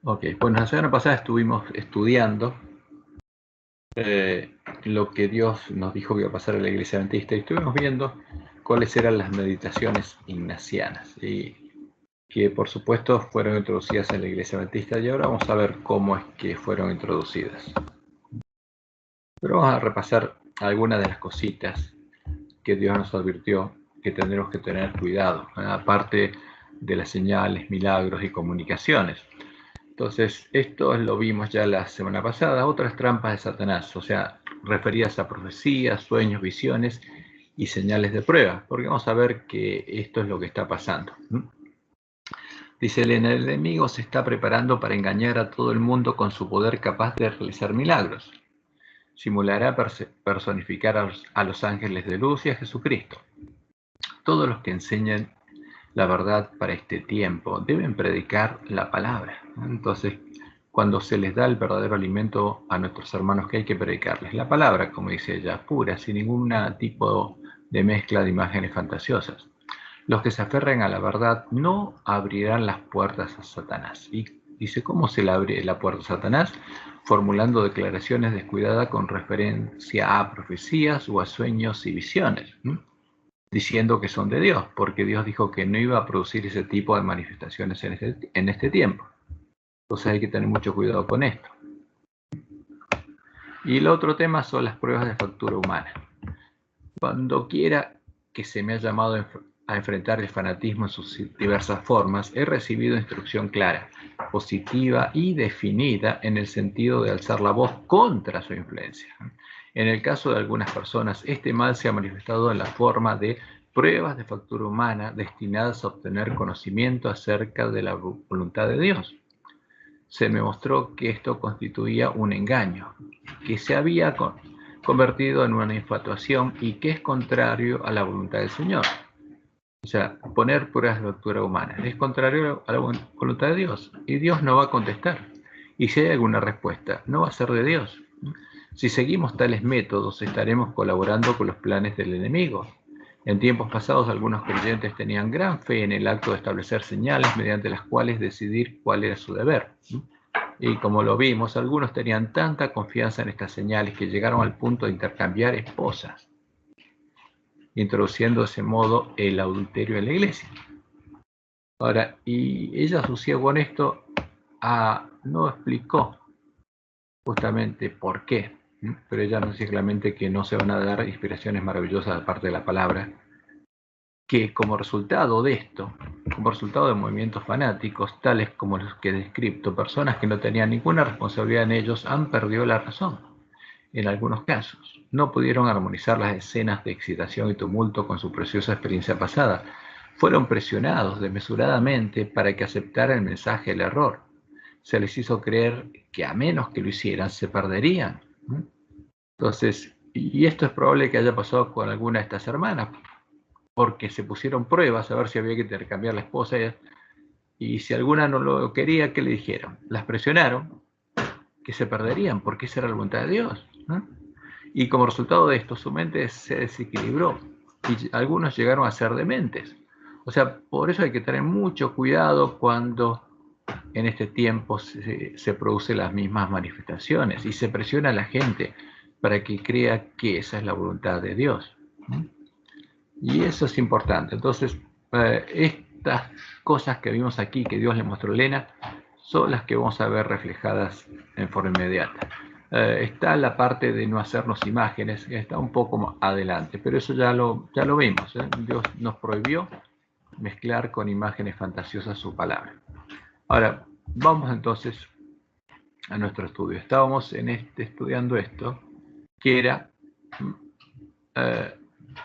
Ok, bueno, la semana pasada estuvimos estudiando lo que Dios nos dijo que iba a pasar en la Iglesia Adventista y estuvimos viendo cuáles eran las meditaciones ignacianas y que por supuesto fueron introducidas en la Iglesia Adventista y ahora vamos a ver cómo es que fueron introducidas. Pero vamos a repasar algunas de las cositas que Dios nos advirtió que tendremos que tener cuidado, aparte de las señales, milagros y comunicaciones. Entonces, esto lo vimos ya la semana pasada, otras trampas de Satanás, o sea, referidas a profecías, sueños, visiones y señales de prueba, porque vamos a ver que esto es lo que está pasando. Dice, el enemigo se está preparando para engañar a todo el mundo con su poder capaz de realizar milagros. Simulará personificar a los ángeles de luz y a Jesucristo. Todos los que enseñan la verdad para este tiempo deben predicar la palabra. Entonces, cuando se les da el verdadero alimento a nuestros hermanos, que hay que predicarles la palabra, como dice ella, pura, sin ningún tipo de mezcla de imágenes fantasiosas. Los que se aferren a la verdad no abrirán las puertas a Satanás. Y dice, ¿cómo se le abre la puerta a Satanás? Formulando declaraciones descuidadas con referencia a profecías o a sueños y visiones, diciendo que son de Dios, porque Dios dijo que no iba a producir ese tipo de manifestaciones en este tiempo. Entonces hay que tener mucho cuidado con esto. Y el otro tema son las pruebas de factura humana. Cuando quiera que se me ha llamado a enfrentar el fanatismo en sus diversas formas, he recibido instrucción clara, positiva y definida en el sentido de alzar la voz contra su influencia. En el caso de algunas personas, este mal se ha manifestado en la forma de pruebas de factura humana destinadas a obtener conocimiento acerca de la voluntad de Dios. Se me mostró que esto constituía un engaño, que se había convertido en una infatuación y que es contrario a la voluntad del Señor. O sea, poner pruebas de factura humana es contrario a la voluntad de Dios y Dios no va a contestar. Y si hay alguna respuesta, no va a ser de Dios. Si seguimos tales métodos, estaremos colaborando con los planes del enemigo. En tiempos pasados, algunos creyentes tenían gran fe en el acto de establecer señales mediante las cuales decidir cuál era su deber. Y como lo vimos, algunos tenían tanta confianza en estas señales que llegaron al punto de intercambiar esposas, introduciendo de ese modo el adulterio en la iglesia. Ahora, y ella asoció con esto no explicó justamente por qué, pero ella nos dice claramente que no se van a dar inspiraciones maravillosas de parte de la palabra, que como resultado de esto, como resultado de movimientos fanáticos, tales como los que he descrito, personas que no tenían ninguna responsabilidad en ellos han perdido la razón. En algunos casos, no pudieron armonizar las escenas de excitación y tumulto con su preciosa experiencia pasada. Fueron presionados desmesuradamente para que aceptaran el mensaje del error. Se les hizo creer que a menos que lo hicieran, se perderían. Entonces, y esto es probable que haya pasado con alguna de estas hermanas, porque se pusieron pruebas a ver si había que intercambiar la esposa, y si alguna no lo quería, ¿qué le dijeron? Las presionaron, que se perderían, porque esa era la voluntad de Dios, ¿no? Y como resultado de esto, su mente se desequilibró y algunos llegaron a ser dementes. O sea, por eso hay que tener mucho cuidado cuando en este tiempo se producen las mismas manifestaciones y se presiona a la gente para que crea que esa es la voluntad de Dios. Y eso es importante. Entonces, estas cosas que vimos aquí, que Dios le mostró a Elena, son las que vamos a ver reflejadas en forma inmediata. Está la parte de no hacernos imágenes, que está un poco más adelante, pero eso ya lo vimos. Dios nos prohibió mezclar con imágenes fantasiosas su palabra. Ahora, vamos entonces a nuestro estudio. Estábamos estudiando esto, que era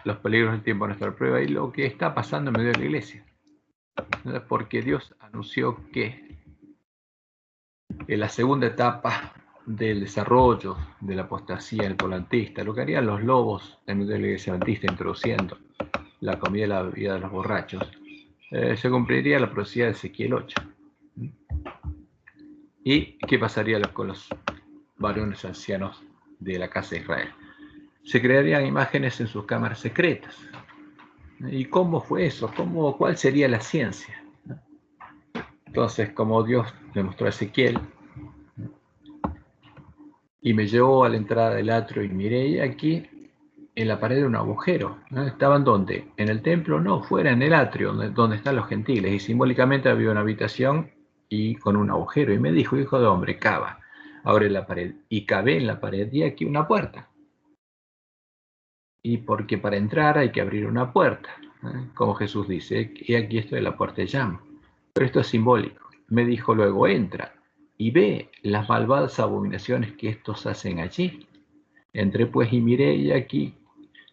los peligros del tiempo de nuestra prueba y lo que está pasando en medio de la iglesia. Porque Dios anunció que en la segunda etapa del desarrollo de la apostasía en el volantista, lo que harían los lobos en medio de la iglesia adventista introduciendo la comida y la bebida de los borrachos, se cumpliría la profecía de Ezequiel 8. ¿Y qué pasaría con los varones ancianos de la casa de Israel? Se crearían imágenes en sus cámaras secretas. ¿Y cómo fue eso? ¿Cuál sería la ciencia? Entonces, como Dios le mostró a Ezequiel, y me llevó a la entrada del atrio y miré, y aquí en la pared un agujero. ¿No? ¿Estaban dónde? En el templo, no, fuera en el atrio, donde están los gentiles, y simbólicamente había una habitación y con un agujero, y me dijo, hijo de hombre, cava, abre la pared, y cavé en la pared, y aquí una puerta. Y porque para entrar hay que abrir una puerta, como Jesús dice, y aquí estoy, la puerta llamo. Pero esto es simbólico. Me dijo luego, entra y ve las malvadas abominaciones que estos hacen allí. Entré pues y miré, y aquí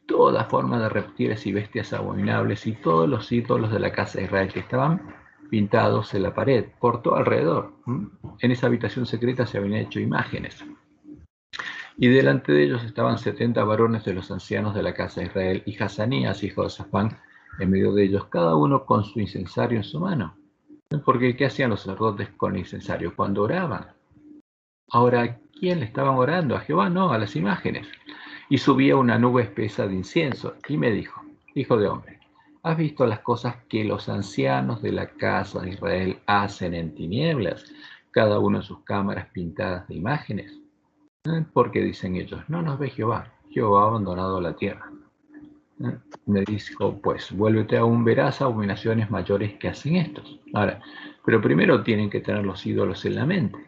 toda forma de reptiles y bestias abominables y todos los ídolos de la casa de Israel que estaban pintados en la pared, por todo alrededor. En esa habitación secreta se habían hecho imágenes. Y delante de ellos estaban 70 varones de los ancianos de la casa de Israel, y Hazanías, hijo de Safán, en medio de ellos, cada uno con su incensario en su mano. Porque ¿qué hacían los sacerdotes con el incensario? Cuando oraban. Ahora, ¿a quién le estaban orando? A Jehová, no, a las imágenes. Y subía una nube espesa de incienso, y me dijo, hijo de hombre, ¿has visto las cosas que los ancianos de la casa de Israel hacen en tinieblas, cada uno en sus cámaras pintadas de imágenes? Porque dicen ellos, no nos ve Jehová, Jehová ha abandonado la tierra. Me dijo, pues vuélvete aún, verás abominaciones mayores que hacen estos. Ahora, pero primero tienen que tener los ídolos en la mente.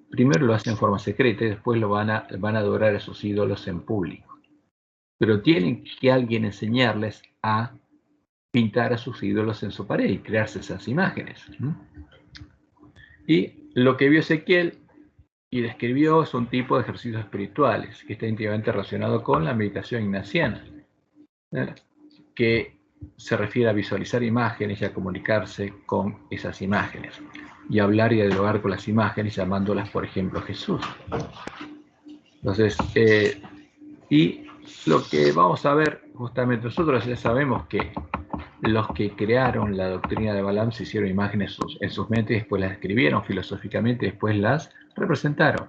Primero lo hacen en forma secreta y después van a adorar a esos ídolos en público. Pero tienen que alguien enseñarles a pintar a sus ídolos en su pared y crearse esas imágenes. Y lo que vio Ezequiel y describió es un tipo de ejercicios espirituales que está íntimamente relacionado con la meditación ignaciana, que se refiere a visualizar imágenes y a comunicarse con esas imágenes y hablar y a dialogar con las imágenes llamándolas, por ejemplo, Jesús. Entonces, y lo que vamos a ver justamente, nosotros ya sabemos que los que crearon la doctrina de Balaam se hicieron imágenes en sus mentes, después las escribieron filosóficamente, después las representaron.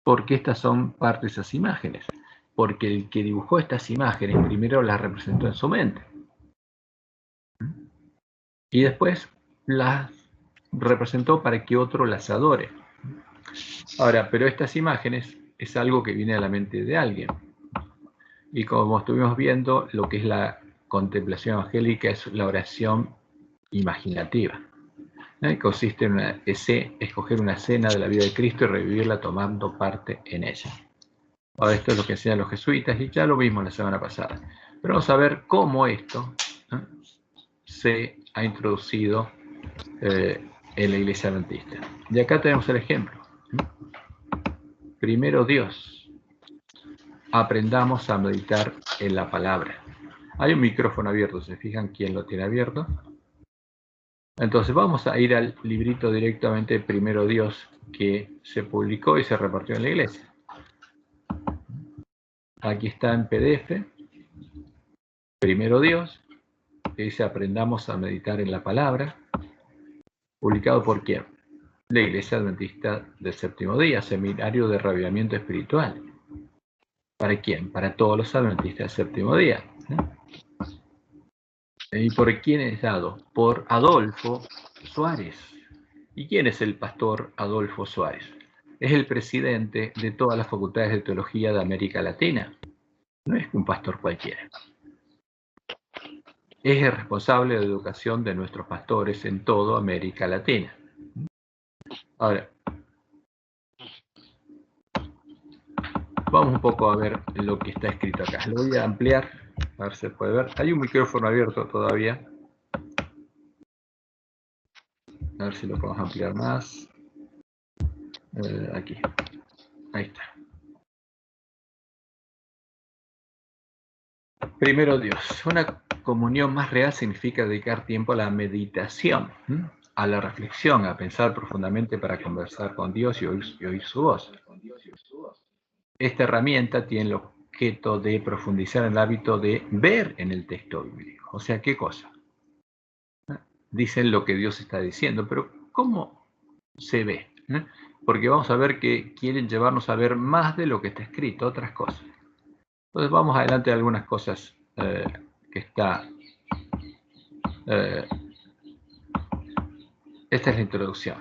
¿Por qué estas son parte de esas imágenes? Porque el que dibujó estas imágenes primero las representó en su mente y después las representó para que otro las adore. Ahora, pero estas imágenes es algo que viene a la mente de alguien. Y como estuvimos viendo, lo que es la contemplación evangélica es la oración imaginativa. Consiste en escoger una escena de la vida de Cristo y revivirla tomando parte en ella. Ahora, esto es lo que enseñan los jesuitas y ya lo vimos la semana pasada. Pero vamos a ver cómo esto se ha introducido en la iglesia adventista. Y acá tenemos el ejemplo. Primero Dios. Aprendamos a meditar en la palabra. Hay un micrófono abierto, ¿se fijan quién lo tiene abierto? Entonces vamos a ir al librito directamente Primero Dios, que se publicó y se repartió en la iglesia. Aquí está en PDF, Primero Dios, que dice Aprendamos a meditar en la palabra, publicado por ¿quién? La Iglesia Adventista del Séptimo Día, Seminario de Reavivamiento Espiritual. ¿Para quién? Para todos los adventistas del Séptimo Día. ¿Y por quién es dado? Por Adolfo Suárez. ¿Y quién es el pastor Adolfo Suárez? Es el presidente de todas las facultades de teología de América Latina. No es un pastor cualquiera. Es el responsable de educación de nuestros pastores en toda América Latina. Ahora, vamos un poco a ver lo que está escrito acá. Lo voy a ampliar, a ver si se puede ver. Hay un micrófono abierto todavía. A ver si lo podemos ampliar más. Aquí. Ahí está. Primero Dios. Una comunión más real significa dedicar tiempo a la meditación, a la reflexión, a pensar profundamente para conversar con Dios y oír su voz. Esta herramienta tiene el objeto de profundizar en el hábito de ver en el texto bíblico. O sea, ¿qué cosa? Dicen lo que Dios está diciendo, pero ¿cómo se ve? Porque vamos a ver que quieren llevarnos a ver más de lo que está escrito, otras cosas. Entonces vamos adelante a algunas cosas que está... esta es la introducción.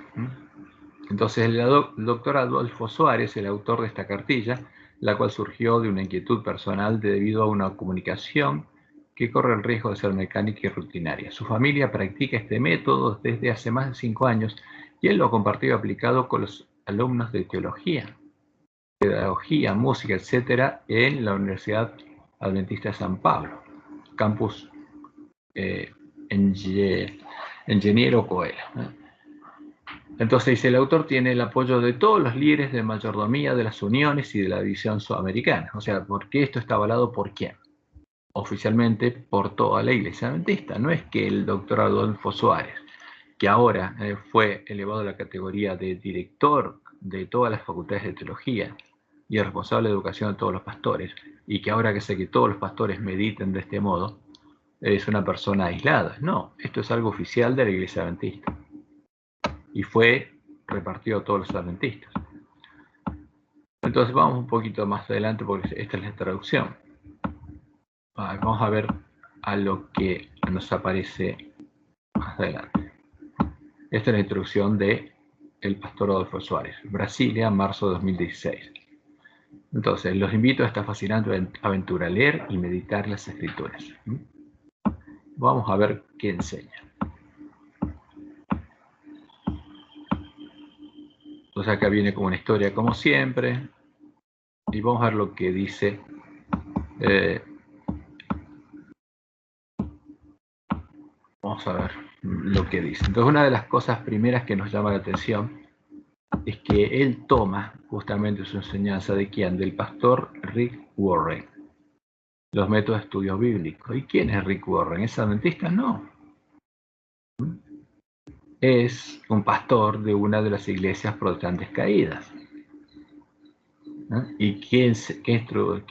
Entonces el doctor Adolfo Suárez, el autor de esta cartilla, la cual surgió de una inquietud personal debido a una comunicación que corre el riesgo de ser mecánica y rutinaria. Su familia practica este método desde hace más de 5 años y él lo ha compartido aplicado con los alumnos de teología, pedagogía, música, etcétera, en la Universidad Adventista de San Pablo, campus Ingeniero Coelho. Entonces dice, el autor tiene el apoyo de todos los líderes de mayordomía de las uniones y de la división sudamericana. O sea, ¿por qué esto está avalado por quién? Oficialmente por toda la Iglesia Adventista. No es que el doctor Adolfo Suárez, que ahora fue elevado a la categoría de director de todas las facultades de teología y el responsable de educación de todos los pastores, y que ahora que sé que todos los pastores mediten de este modo, es una persona aislada. No, esto es algo oficial de la Iglesia Adventista. Y fue repartido a todos los adventistas. Entonces vamos un poquito más adelante porque esta es la traducción. Vamos a ver a lo que nos aparece más adelante. Esta es la introducción de el pastor Adolfo Suárez, Brasilia, marzo de 2016. Entonces, los invito a esta fascinante aventura, a leer y meditar las Escrituras. Vamos a ver qué enseña. Entonces acá viene como una historia como siempre. Y vamos a ver lo que dice. Vamos a ver lo que dice. Entonces una de las cosas primeras que nos llama la atención es que él toma justamente su enseñanza de quién, del pastor Rick Warren, los métodos de estudio bíblico. ¿Y quién es Rick Warren? ¿Es adventista? No. Es un pastor de una de las iglesias protestantes caídas. ¿Y qué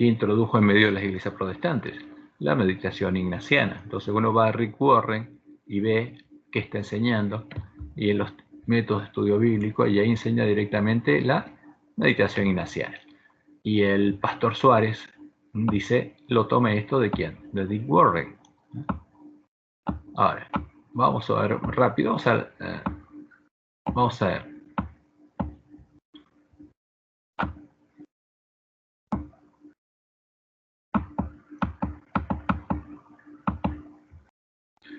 introdujo en medio de las iglesias protestantes? La meditación ignaciana. Entonces uno va a Rick Warren y ve qué está enseñando, y en los métodos de estudio bíblico, y ahí enseña directamente la meditación ignaciana. Y el pastor Suárez dice, lo tome esto de quién, de Rick Warren. Ahora, vamos a ver rápido, vamos a ver.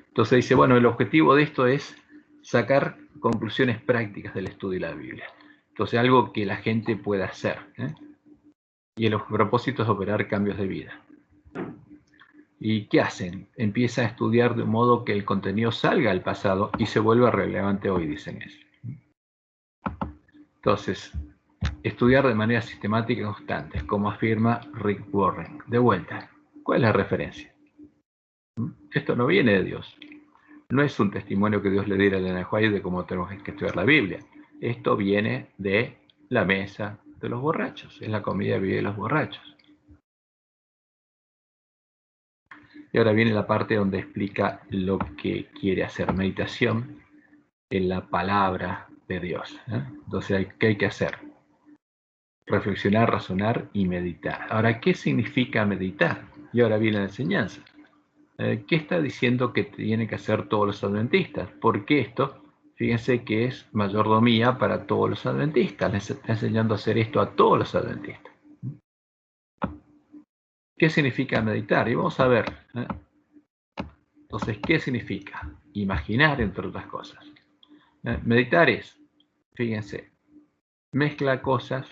Entonces dice, bueno, el objetivo de esto es sacar conclusiones prácticas del estudio de la Biblia. Entonces, algo que la gente pueda hacer. Y el propósito es operar cambios de vida. ¿Y qué hacen? Empieza a estudiar de modo que el contenido salga al pasado y se vuelva relevante hoy, dicen eso. Entonces, estudiar de manera sistemática y constante, como afirma Rick Warren. De vuelta, ¿cuál es la referencia? Esto no viene de Dios. No es un testimonio que Dios le diera a Elena White de cómo tenemos que estudiar la Biblia. Esto viene de la mesa de los borrachos. Es la comida de vida de los borrachos. Y ahora viene la parte donde explica lo que quiere hacer, meditación en la palabra de Dios. Entonces, ¿qué hay que hacer? Reflexionar, razonar y meditar. Ahora, ¿qué significa meditar? Y ahora viene la enseñanza. ¿Qué está diciendo que tienen que hacer todos los adventistas? Porque esto, fíjense que es mayordomía para todos los adventistas. Les está enseñando a hacer esto a todos los adventistas. ¿Qué significa meditar? Y vamos a ver. Entonces, ¿qué significa? Imaginar, entre otras cosas. Meditar es, fíjense, mezcla cosas,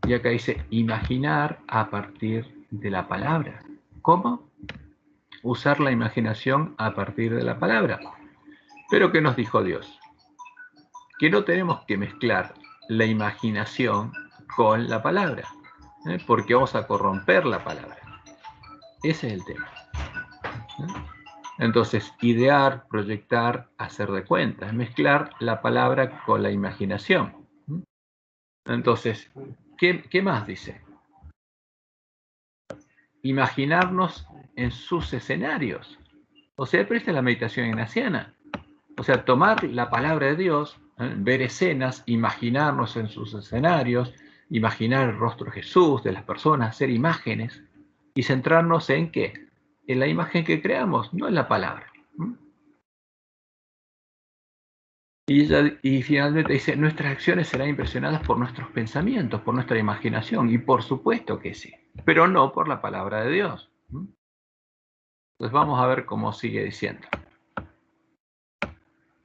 y acá dice imaginar a partir de la palabra. ¿Cómo? Usar la imaginación a partir de la palabra. Pero ¿qué nos dijo Dios? Que no tenemos que mezclar la imaginación con la palabra, porque vamos a corromper la palabra. Ese es el tema. Entonces, idear, proyectar, hacer de cuentas, mezclar la palabra con la imaginación. Entonces, ¿qué más dice? Imaginarnos en sus escenarios. O sea, pero esta es la meditación ignaciana. O sea, tomar la palabra de Dios, ver escenas, imaginarnos en sus escenarios, imaginar el rostro de Jesús, de las personas, hacer imágenes, y centrarnos en ¿qué? En la imagen que creamos, no en la palabra. Y finalmente dice, nuestras acciones serán impresionadas por nuestros pensamientos, por nuestra imaginación, y por supuesto que sí, pero no por la palabra de Dios. Entonces vamos a ver cómo sigue diciendo.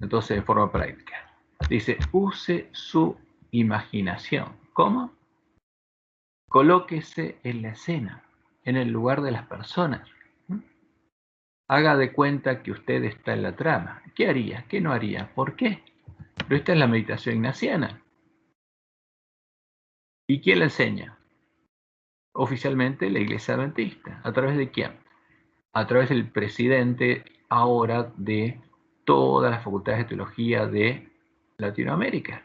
Entonces, de forma práctica. Dice, use su imaginación. ¿Cómo? Colóquese en la escena, en el lugar de las personas. Haga de cuenta que usted está en la trama. ¿Qué haría? ¿Qué no haría? ¿Por qué? Pero esta es la meditación ignaciana. ¿Y quién la enseña? Oficialmente la Iglesia Adventista. ¿A través de quién? A través del presidente ahora de todas las facultades de teología de Latinoamérica.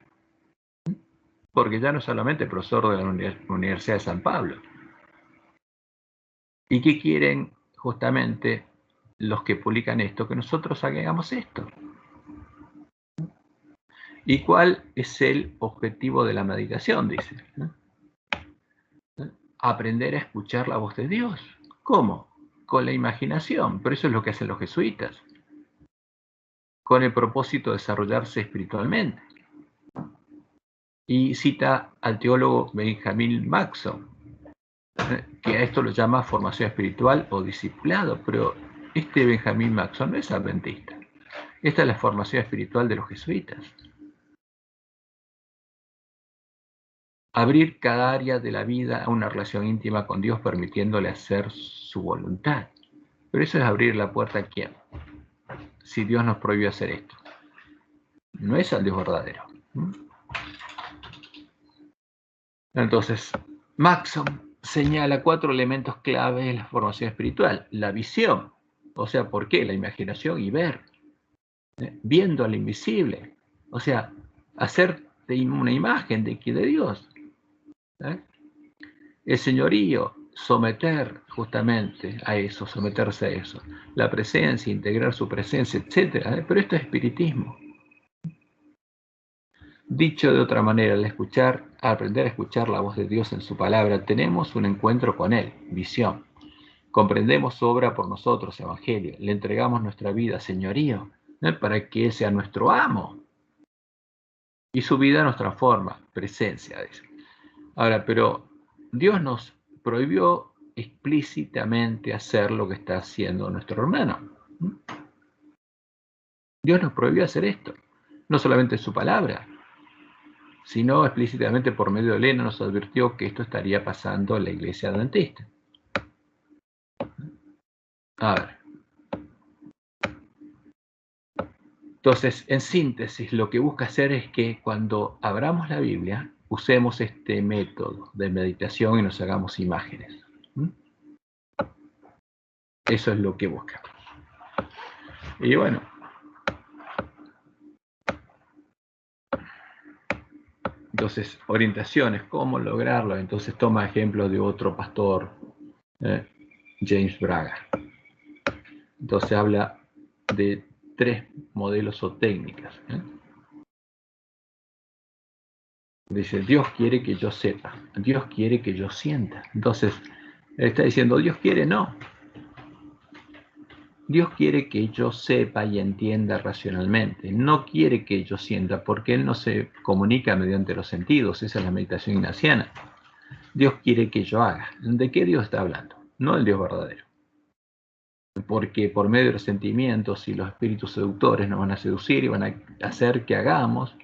Porque ya no es solamente profesor de la Universidad de San Pablo. ¿Y qué quieren justamente los que publican esto? Que nosotros hagamos esto. ¿Y cuál es el objetivo de la meditación? Dice. Aprender a escuchar la voz de Dios. ¿Cómo? Con la imaginación. Pero eso es lo que hacen los jesuitas. Con el propósito de desarrollarse espiritualmente. Y cita al teólogo Benjamin Maxson, que a esto lo llama formación espiritual o discipulado, pero este Benjamin Maxson no es adventista. Esta es la formación espiritual de los jesuitas. Abrir cada área de la vida a una relación íntima con Dios, permitiéndole hacer su voluntad. Pero eso es abrir la puerta a quién. Si Dios nos prohibió hacer esto. No es al Dios verdadero. Entonces, Maxson señala 4 elementos clave de la formación espiritual. La visión, o sea, ¿por qué? La imaginación y ver. Viendo al invisible, o sea, hacer una imagen de Dios. El señorío, someter justamente a eso, someterse a eso. La presencia, integrar su presencia, etc. Pero esto es espiritismo. Dicho de otra manera, al aprender a escuchar la voz de Dios en su palabra, tenemos un encuentro con Él, visión. Comprendemos su obra por nosotros, evangelio. Le entregamos nuestra vida, señorío, para que Él sea nuestro amo. Y su vida nos transforma, presencia, dice. Ahora, pero Dios nos prohibió explícitamente hacer lo que está haciendo nuestro hermano. Dios nos prohibió hacer esto, no solamente en su palabra, sino explícitamente por medio de Elena nos advirtió que esto estaría pasando en la iglesia adventista. A ver. Entonces, en síntesis, lo que busca hacer es que cuando abramos la Biblia, usemos este método de meditación y nos hagamos imágenes. Eso es lo que busca. Y bueno, entonces, orientaciones, cómo lograrlo. Entonces toma ejemplo de otro pastor, James Braga. Entonces habla de 3 modelos o técnicas. Dice, Dios quiere que yo sepa, Dios quiere que yo sienta. Entonces, está diciendo, Dios quiere, no. Dios quiere que yo sepa y entienda racionalmente. No quiere que yo sienta, porque Él no se comunica mediante los sentidos. Esa es la meditación ignaciana. Dios quiere que yo haga. ¿De qué Dios está hablando? No el Dios verdadero. Porque por medio de los sentimientos y los espíritus seductores nos van a seducir y van a hacer que hagamos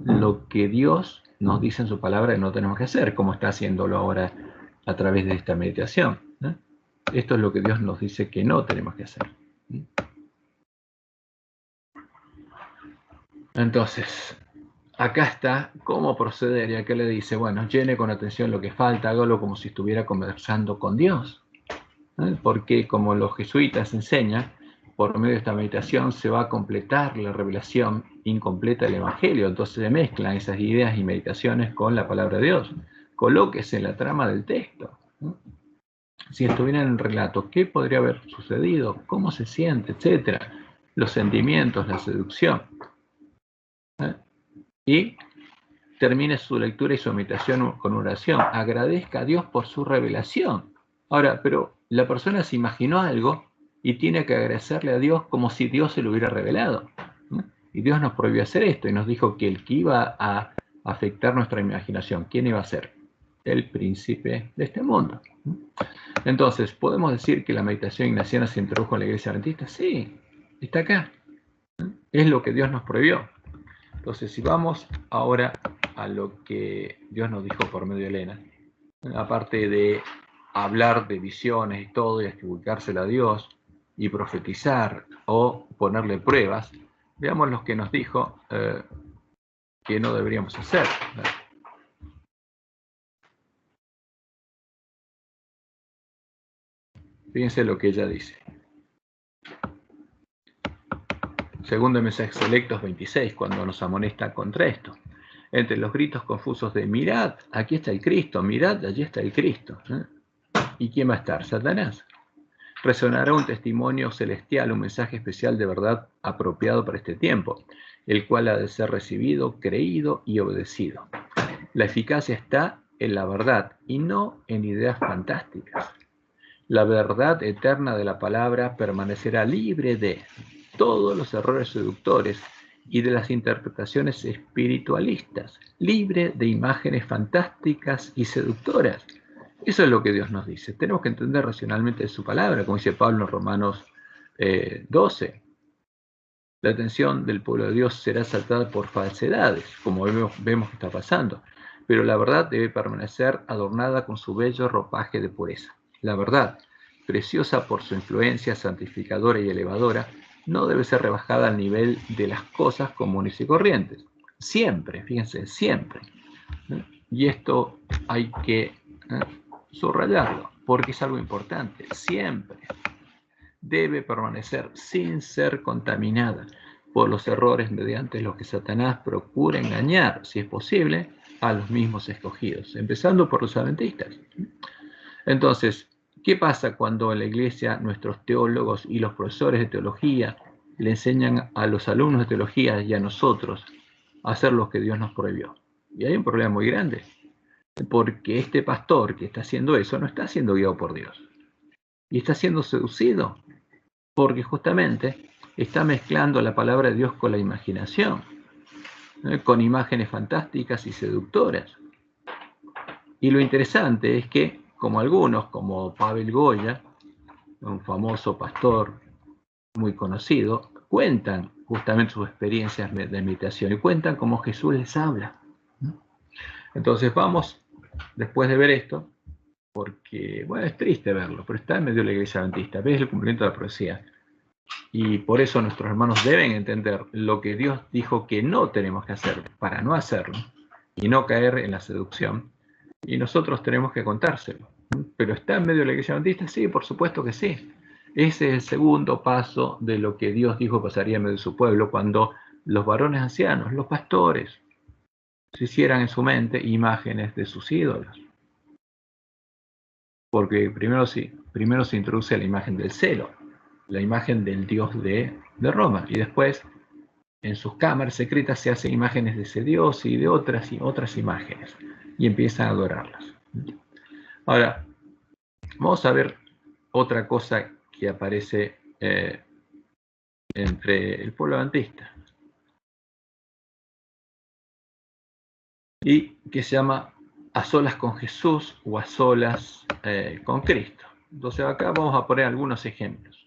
lo que Dios nos dice en su palabra que no tenemos que hacer, como está haciéndolo ahora a través de esta meditación. Esto es lo que Dios nos dice que no tenemos que hacer. Entonces, acá está cómo proceder, y acá le dice, bueno, llene con atención lo que falta, hágalo como si estuviera conversando con Dios. Porque como los jesuitas enseñan, por medio de esta meditación se va a completar la revelación incompleta del Evangelio. Entonces se mezclan esas ideas y meditaciones con la palabra de Dios. Colóquese en la trama del texto. Si estuviera en el relato, ¿qué podría haber sucedido? ¿Cómo se siente? Etcétera. Los sentimientos, la seducción. Y termine su lectura y su meditación con oración. Agradezca a Dios por su revelación. Ahora, pero la persona se imaginó algo y tiene que agradecerle a Dios como si Dios se lo hubiera revelado. Y Dios nos prohibió hacer esto y nos dijo que el que iba a afectar nuestra imaginación, ¿quién iba a ser? El príncipe de este mundo. Entonces, ¿podemos decir que la meditación ignaciana se introdujo en la iglesia adventista? Sí, está acá. Es lo que Dios nos prohibió. Entonces, si vamos ahora a lo que Dios nos dijo por medio de Elena, aparte de hablar de visiones y todo y divulgársela a Dios y profetizar o ponerle pruebas, veamos lo que nos dijo que no deberíamos hacer. Fíjense lo que ella dice. Segundo mensaje Selectos 26, cuando nos amonesta contra esto. Entre los gritos confusos de mirad, aquí está el Cristo, mirad, allí está el Cristo. ¿Y quién va a estar? Satanás. Resonará un testimonio celestial, un mensaje especial de verdad apropiado para este tiempo, el cual ha de ser recibido, creído y obedecido. La eficacia está en la verdad y no en ideas fantásticas. La verdad eterna de la palabra permanecerá libre de todos los errores seductores y de las interpretaciones espiritualistas, libre de imágenes fantásticas y seductoras. Eso es lo que Dios nos dice. Tenemos que entender racionalmente su palabra, como dice Pablo en Romanos 12. La atención del pueblo de Dios será asaltada por falsedades, como vemos que está pasando, pero la verdad debe permanecer adornada con su bello ropaje de pureza. La verdad, preciosa por su influencia santificadora y elevadora, no debe ser rebajada al nivel de las cosas comunes y corrientes. Siempre, fíjense, siempre. Y esto hay que subrayarlo, porque es algo importante. Siempre debe permanecer sin ser contaminada por los errores mediante los que Satanás procura engañar, si es posible, a los mismos escogidos, empezando por los adventistas. Entonces, ¿qué pasa cuando en la iglesia nuestros teólogos y los profesores de teología le enseñan a los alumnos de teología y a nosotros a hacer lo que Dios nos prohibió? Y hay un problema muy grande, porque este pastor que está haciendo eso no está siendo guiado por Dios y está siendo seducido, porque justamente está mezclando la palabra de Dios con la imaginación, con imágenes fantásticas y seductoras. Y lo interesante es que, como algunos, como Pavel Goya, un famoso pastor muy conocido, cuentan justamente sus experiencias de meditación y cuentan cómo Jesús les habla. Entonces vamos, después de ver esto, porque, bueno, es triste verlo, pero está en medio de la iglesia adventista, ves el cumplimiento de la profecía. Y por eso nuestros hermanos deben entender lo que Dios dijo que no tenemos que hacer para no hacerlo y no caer en la seducción. Y nosotros tenemos que contárselo. ¿Pero está en medio de la iglesia adventista? Sí, por supuesto que sí. Ese es el segundo paso de lo que Dios dijo pasaría en medio de su pueblo cuando los varones ancianos, los pastores, se hicieran en su mente imágenes de sus ídolos. Porque primero se introduce la imagen del celo, la imagen del dios de Roma, y después en sus cámaras secretas se hacen imágenes de ese dios y de otras imágenes, y empiezan a adorarlas. Ahora, vamos a ver otra cosa que aparece entre el pueblo adventista, y que se llama a solas con Jesús o a solas con Cristo. Entonces acá vamos a poner algunos ejemplos.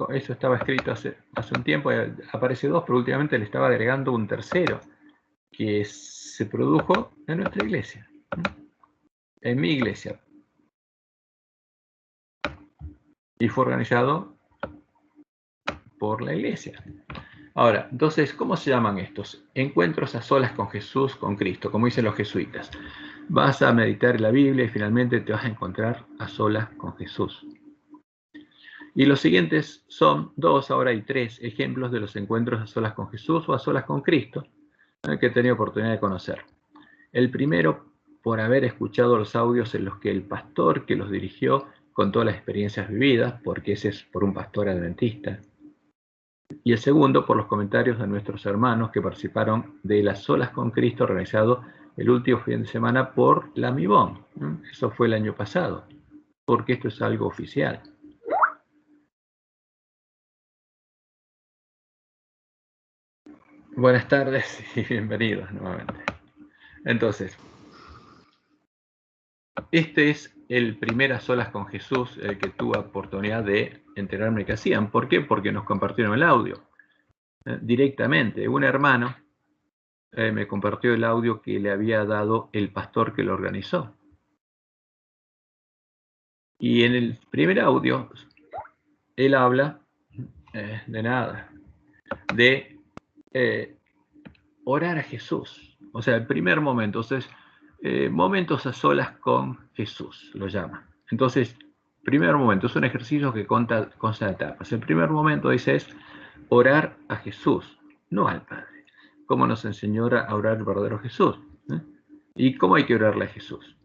Eso estaba escrito hace un tiempo, aparece dos, pero últimamente le estaba agregando un tercero, que se produjo en nuestra iglesia, en mi iglesia, y fue organizado por la iglesia. Ahora, entonces, ¿cómo se llaman estos? Encuentros a solas con Jesús, con Cristo, como dicen los jesuitas. Vas a meditar la Biblia y finalmente te vas a encontrar a solas con Jesús. Y los siguientes son dos, ahora hay tres ejemplos de los encuentros a solas con Jesús o a solas con Cristo que he tenido oportunidad de conocer. El primero, por haber escuchado los audios en los que el pastor que los dirigió contó las experiencias vividas, porque ese es por un pastor adventista. Y el segundo, por los comentarios de nuestros hermanos que participaron de las solas con Cristo organizado el último fin de semana por la MIBON. Eso fue el año pasado, porque esto es algo oficial. Buenas tardes y bienvenidos nuevamente. Entonces, este es el primer A Solas con Jesús, el que tuve oportunidad de enterarme que hacían. ¿Por qué? Porque nos compartieron el audio directamente. Un hermano me compartió el audio que le había dado el pastor que lo organizó. Y en el primer audio, él habla de nada, de orar a Jesús. O sea, el primer momento. Entonces, momentos a solas con Jesús, lo llama. Entonces, primer momento, es un ejercicio que consta de etapas. El primer momento, dice, es orar a Jesús, no al Padre. ¿Cómo nos enseñó a orar el verdadero Jesús? ¿Y cómo hay que orarle a Jesús?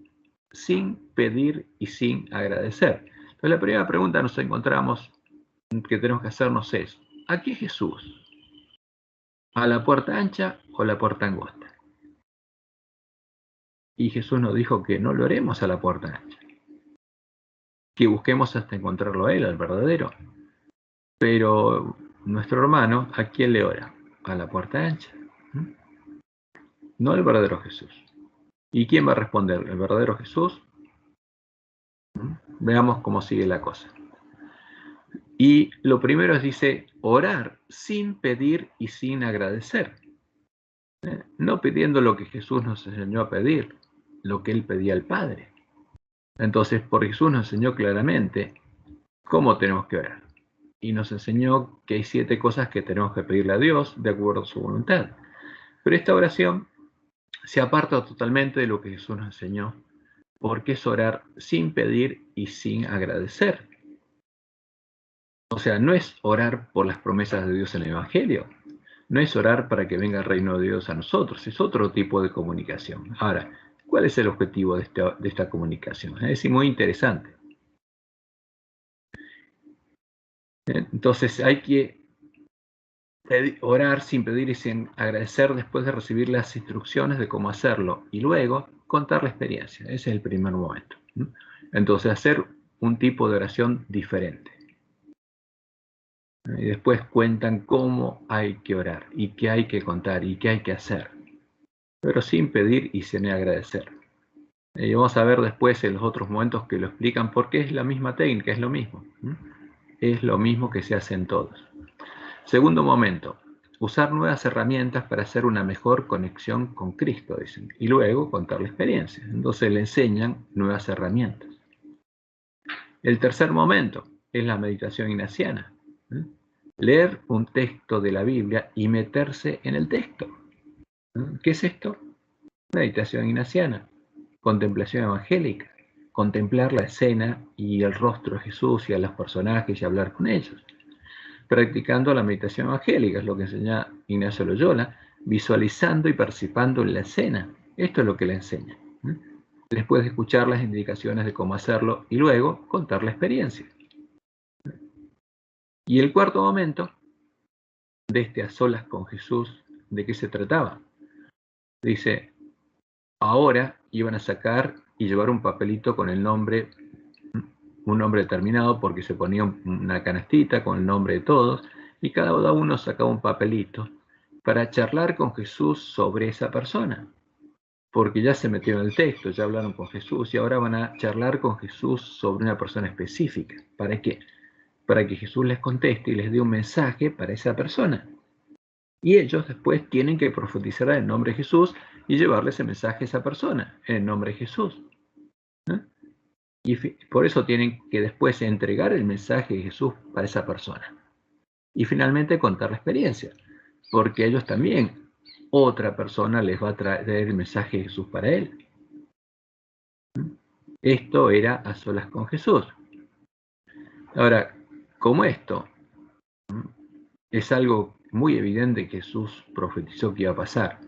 Sin pedir y sin agradecer. Entonces, la primera pregunta nos encontramos que tenemos que hacernos es, ¿a qué Jesús? ¿A la puerta ancha o la puerta angosta? Y Jesús nos dijo que no lo oremos a la puerta ancha, que busquemos hasta encontrarlo a Él, al verdadero. Pero nuestro hermano, ¿a quién le ora? A la puerta ancha, no al verdadero Jesús. ¿Y quién va a responder? ¿El verdadero Jesús? Veamos cómo sigue la cosa. Y lo primero es, dice, orar sin pedir y sin agradecer. No pidiendo lo que Jesús nos enseñó a pedir, lo que Él pedía al Padre. Entonces, por Jesús nos enseñó claramente cómo tenemos que orar. Y nos enseñó que hay 7 cosas que tenemos que pedirle a Dios de acuerdo a su voluntad. Pero esta oración se aparta totalmente de lo que Jesús nos enseñó, porque es orar sin pedir y sin agradecer. O sea, no es orar por las promesas de Dios en el Evangelio, no es orar para que venga el reino de Dios a nosotros, es otro tipo de comunicación. Ahora, ¿cuál es el objetivo de esta comunicación? Es muy interesante. Entonces hay que orar sin pedir y sin agradecer después de recibir las instrucciones de cómo hacerlo y luego contar la experiencia. Ese es el primer momento. Entonces hacer un tipo de oración diferente. Y después cuentan cómo hay que orar y qué hay que contar y qué hay que hacer, pero sin pedir y sin agradecer. Y vamos a ver después en los otros momentos que lo explican porque es la misma técnica, es lo mismo. Es lo mismo que se hace en todos. Segundo momento, usar nuevas herramientas para hacer una mejor conexión con Cristo, dicen, y luego contar la experiencia. Entonces le enseñan nuevas herramientas. El tercer momento es la meditación ignaciana. Leer un texto de la Biblia y meterse en el texto. ¿Qué es esto? Meditación ignaciana, contemplación evangélica, contemplar la escena y el rostro de Jesús y a los personajes y hablar con ellos. Practicando la meditación evangélica, es lo que enseña Ignacio Loyola, visualizando y participando en la escena. Esto es lo que le enseña. Después de escuchar las indicaciones de cómo hacerlo y luego contar la experiencia. Y el cuarto momento de este a solas con Jesús, ¿de qué se trataba? Dice, ahora iban a sacar y llevar un papelito con el nombre, un nombre determinado, porque se ponía una canastita con el nombre de todos, y cada uno sacaba un papelito para charlar con Jesús sobre esa persona. Porque ya se metieron en el texto, ya hablaron con Jesús y ahora van a charlar con Jesús sobre una persona específica. ¿Para qué? Para que Jesús les conteste y les dé un mensaje para esa persona. Y ellos después tienen que profetizar en el nombre de Jesús y llevarle ese mensaje a esa persona, en el nombre de Jesús. Y por eso tienen que después entregar el mensaje de Jesús para esa persona. Y finalmente contar la experiencia, porque ellos también, otra persona les va a traer el mensaje de Jesús para él. Esto era a solas con Jesús. Ahora, como esto es algo muy evidente que Jesús profetizó que iba a pasar,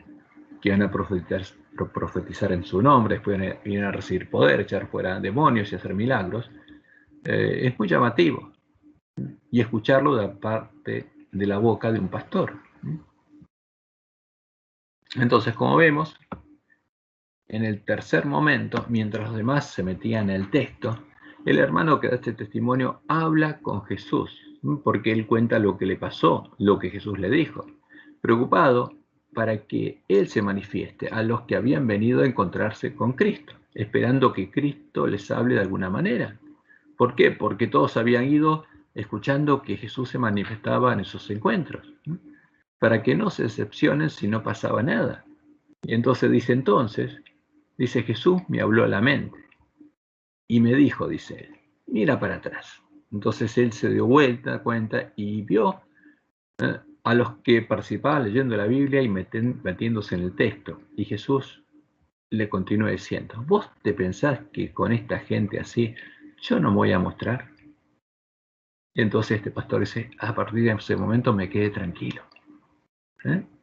que iban a profetizar en su nombre, después iban a recibir poder, echar fuera demonios y hacer milagros, es muy llamativo. Y escucharlo de parte de la boca de un pastor. Entonces, como vemos, en el tercer momento, mientras los demás se metían en el texto, el hermano que da este testimonio habla con Jesús, porque él cuenta lo que le pasó, lo que Jesús le dijo. preocupado para que Él se manifieste a los que habían venido a encontrarse con Cristo, esperando que Cristo les hable de alguna manera. ¿Por qué? Porque todos habían ido escuchando que Jesús se manifestaba en esos encuentros, ¿no? Para que no se decepcionen si no pasaba nada. Y entonces dice Jesús me habló a la mente y me dijo, dice él, mira para atrás. Entonces él se dio cuenta y vio a los que participaban leyendo la Biblia y metiéndose en el texto. Y Jesús le continuó diciendo, ¿vos te pensás que con esta gente así yo no me voy a mostrar? Y entonces este pastor dice, a partir de ese momento me quedé tranquilo,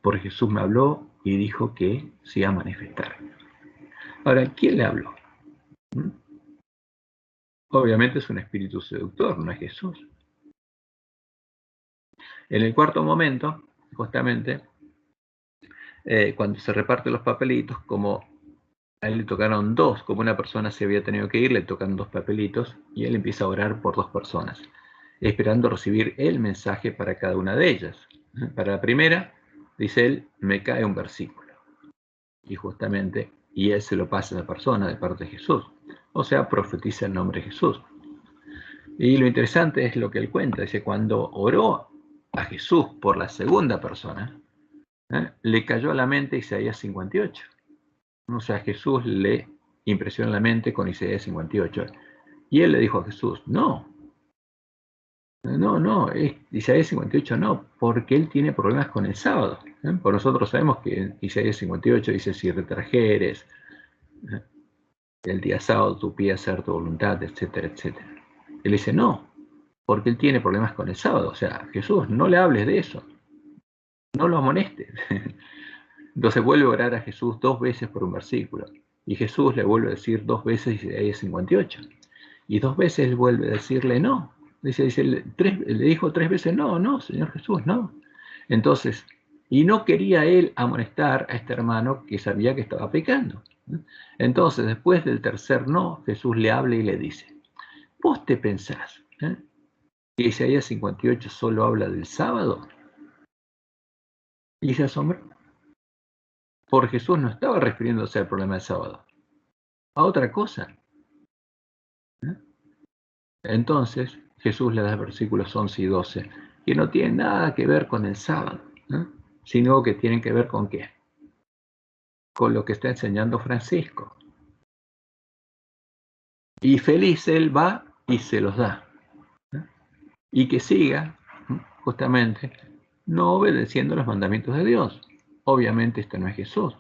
porque Jesús me habló y dijo que se iba a manifestar. Ahora, ¿quién le habló? Obviamente es un espíritu seductor, no es Jesús. En el cuarto momento, justamente, cuando se reparten los papelitos, como a él le tocaron dos, como una persona se había tenido que ir, le tocan dos papelitos y él empieza a orar por dos personas, esperando recibir el mensaje para cada una de ellas. Para la primera, dice él, me cae un versículo. Y justamente, y él se lo pasa a la persona de parte de Jesús. O sea, profetiza el nombre de Jesús. Y lo interesante es lo que él cuenta. Dice, cuando oró a Jesús por la segunda persona, le cayó a la mente Isaías 58. O sea, Jesús le impresionó la mente con Isaías 58. Y él le dijo a Jesús, no, Isaías 58 no, porque él tiene problemas con el sábado. Por nosotros sabemos que Isaías 58 dice, si retrajeres el día sábado tu pie a hacer tu voluntad, etcétera, etcétera. Él dice, no, porque él tiene problemas con el sábado. O sea, Jesús, no le hables de eso, no lo amonestes. Entonces vuelve a orar a Jesús dos veces por un versículo. Y Jesús le vuelve a decir dos veces Isaías 58. Y dos veces él vuelve a decirle no. Le dijo tres veces no, Señor Jesús, no. Entonces, y no quería él amonestar a este hermano que sabía que estaba pecando. Entonces, después del tercer no, Jesús le habla y le dice, ¿vos te pensás que Isaías 58 solo habla del sábado? Y se asombró. Porque Jesús no estaba refiriéndose al problema del sábado, a otra cosa. Entonces, Jesús le da versículos 11 y 12, que no tienen nada que ver con el sábado, sino que tienen que ver con qué? Con lo que está enseñando Francisco. Y feliz él va y se los da. Y que siga, justamente, no obedeciendo los mandamientos de Dios. Obviamente este no es Jesús.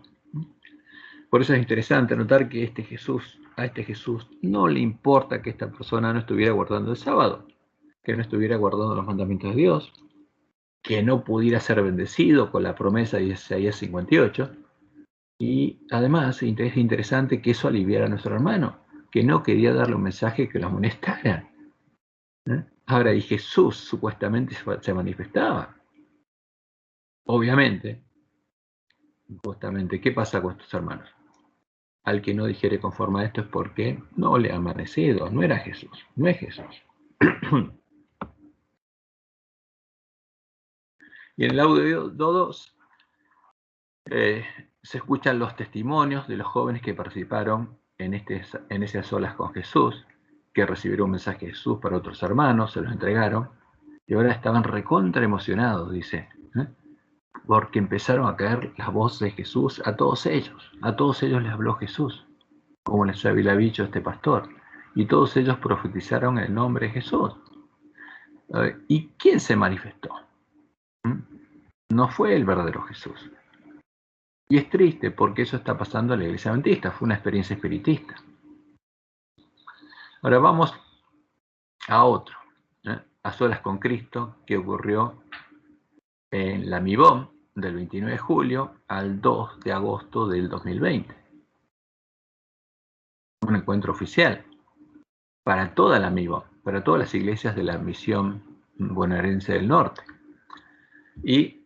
Por eso es interesante notar que a este Jesús no le importa que esta persona no estuviera guardando el sábado, que no estuviera guardando los mandamientos de Dios, que no pudiera ser bendecido con la promesa de Isaías 58. Y además es interesante que eso aliviara a nuestro hermano, que no quería darle un mensaje que lo amonestara. Ahora, y Jesús supuestamente se manifestaba. Obviamente, justamente, ¿qué pasa con estos hermanos? Al que no dijere conforme a esto es porque no le ha amanecido, no era Jesús, no es Jesús. Y en el audio 2 se escuchan los testimonios de los jóvenes que participaron en esas olas con Jesús, que recibieron un mensaje de Jesús para otros hermanos, se los entregaron, y ahora estaban recontra emocionados, dice, porque empezaron a caer las voces de Jesús a todos ellos les habló Jesús, como les había dicho este pastor, y todos ellos profetizaron en el nombre de Jesús. ¿Y quién se manifestó? No fue el verdadero Jesús. Y es triste porque eso está pasando en la iglesia adventista, fue una experiencia espiritista. Ahora vamos a otro, a solas con Cristo, que ocurrió en la MIBOM del 29 de julio al 2 de agosto del 2020. Un encuentro oficial para toda la MIBOM, para todas las iglesias de la misión bonaerense del norte. Y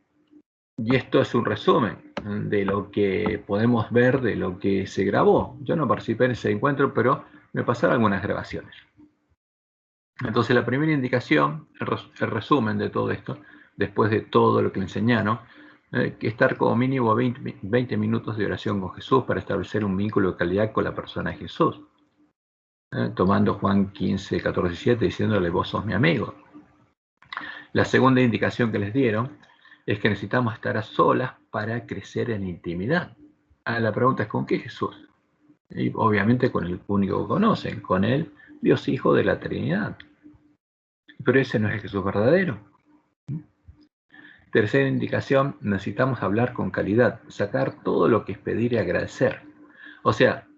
esto es un resumen de lo que podemos ver, de lo que se grabó. Yo no participé en ese encuentro, pero me pasaron algunas grabaciones. Entonces la primera indicación, el resumen de todo esto, después de todo lo que le enseñaron, Que estar como mínimo 20 minutos de oración con Jesús para establecer un vínculo de calidad con la persona de Jesús. Tomando Juan 15, 14 y 7, diciéndole, vos sos mi amigo. La segunda indicación que les dieron es que necesitamos estar a solas para crecer en intimidad. La pregunta es, ¿con qué Jesús? Y obviamente con el único que conocen, con el Dios Hijo de la Trinidad. Pero ese no es el Jesús verdadero. Tercera indicación, necesitamos hablar con calidad, sacar todo lo que es pedir y agradecer. O sea,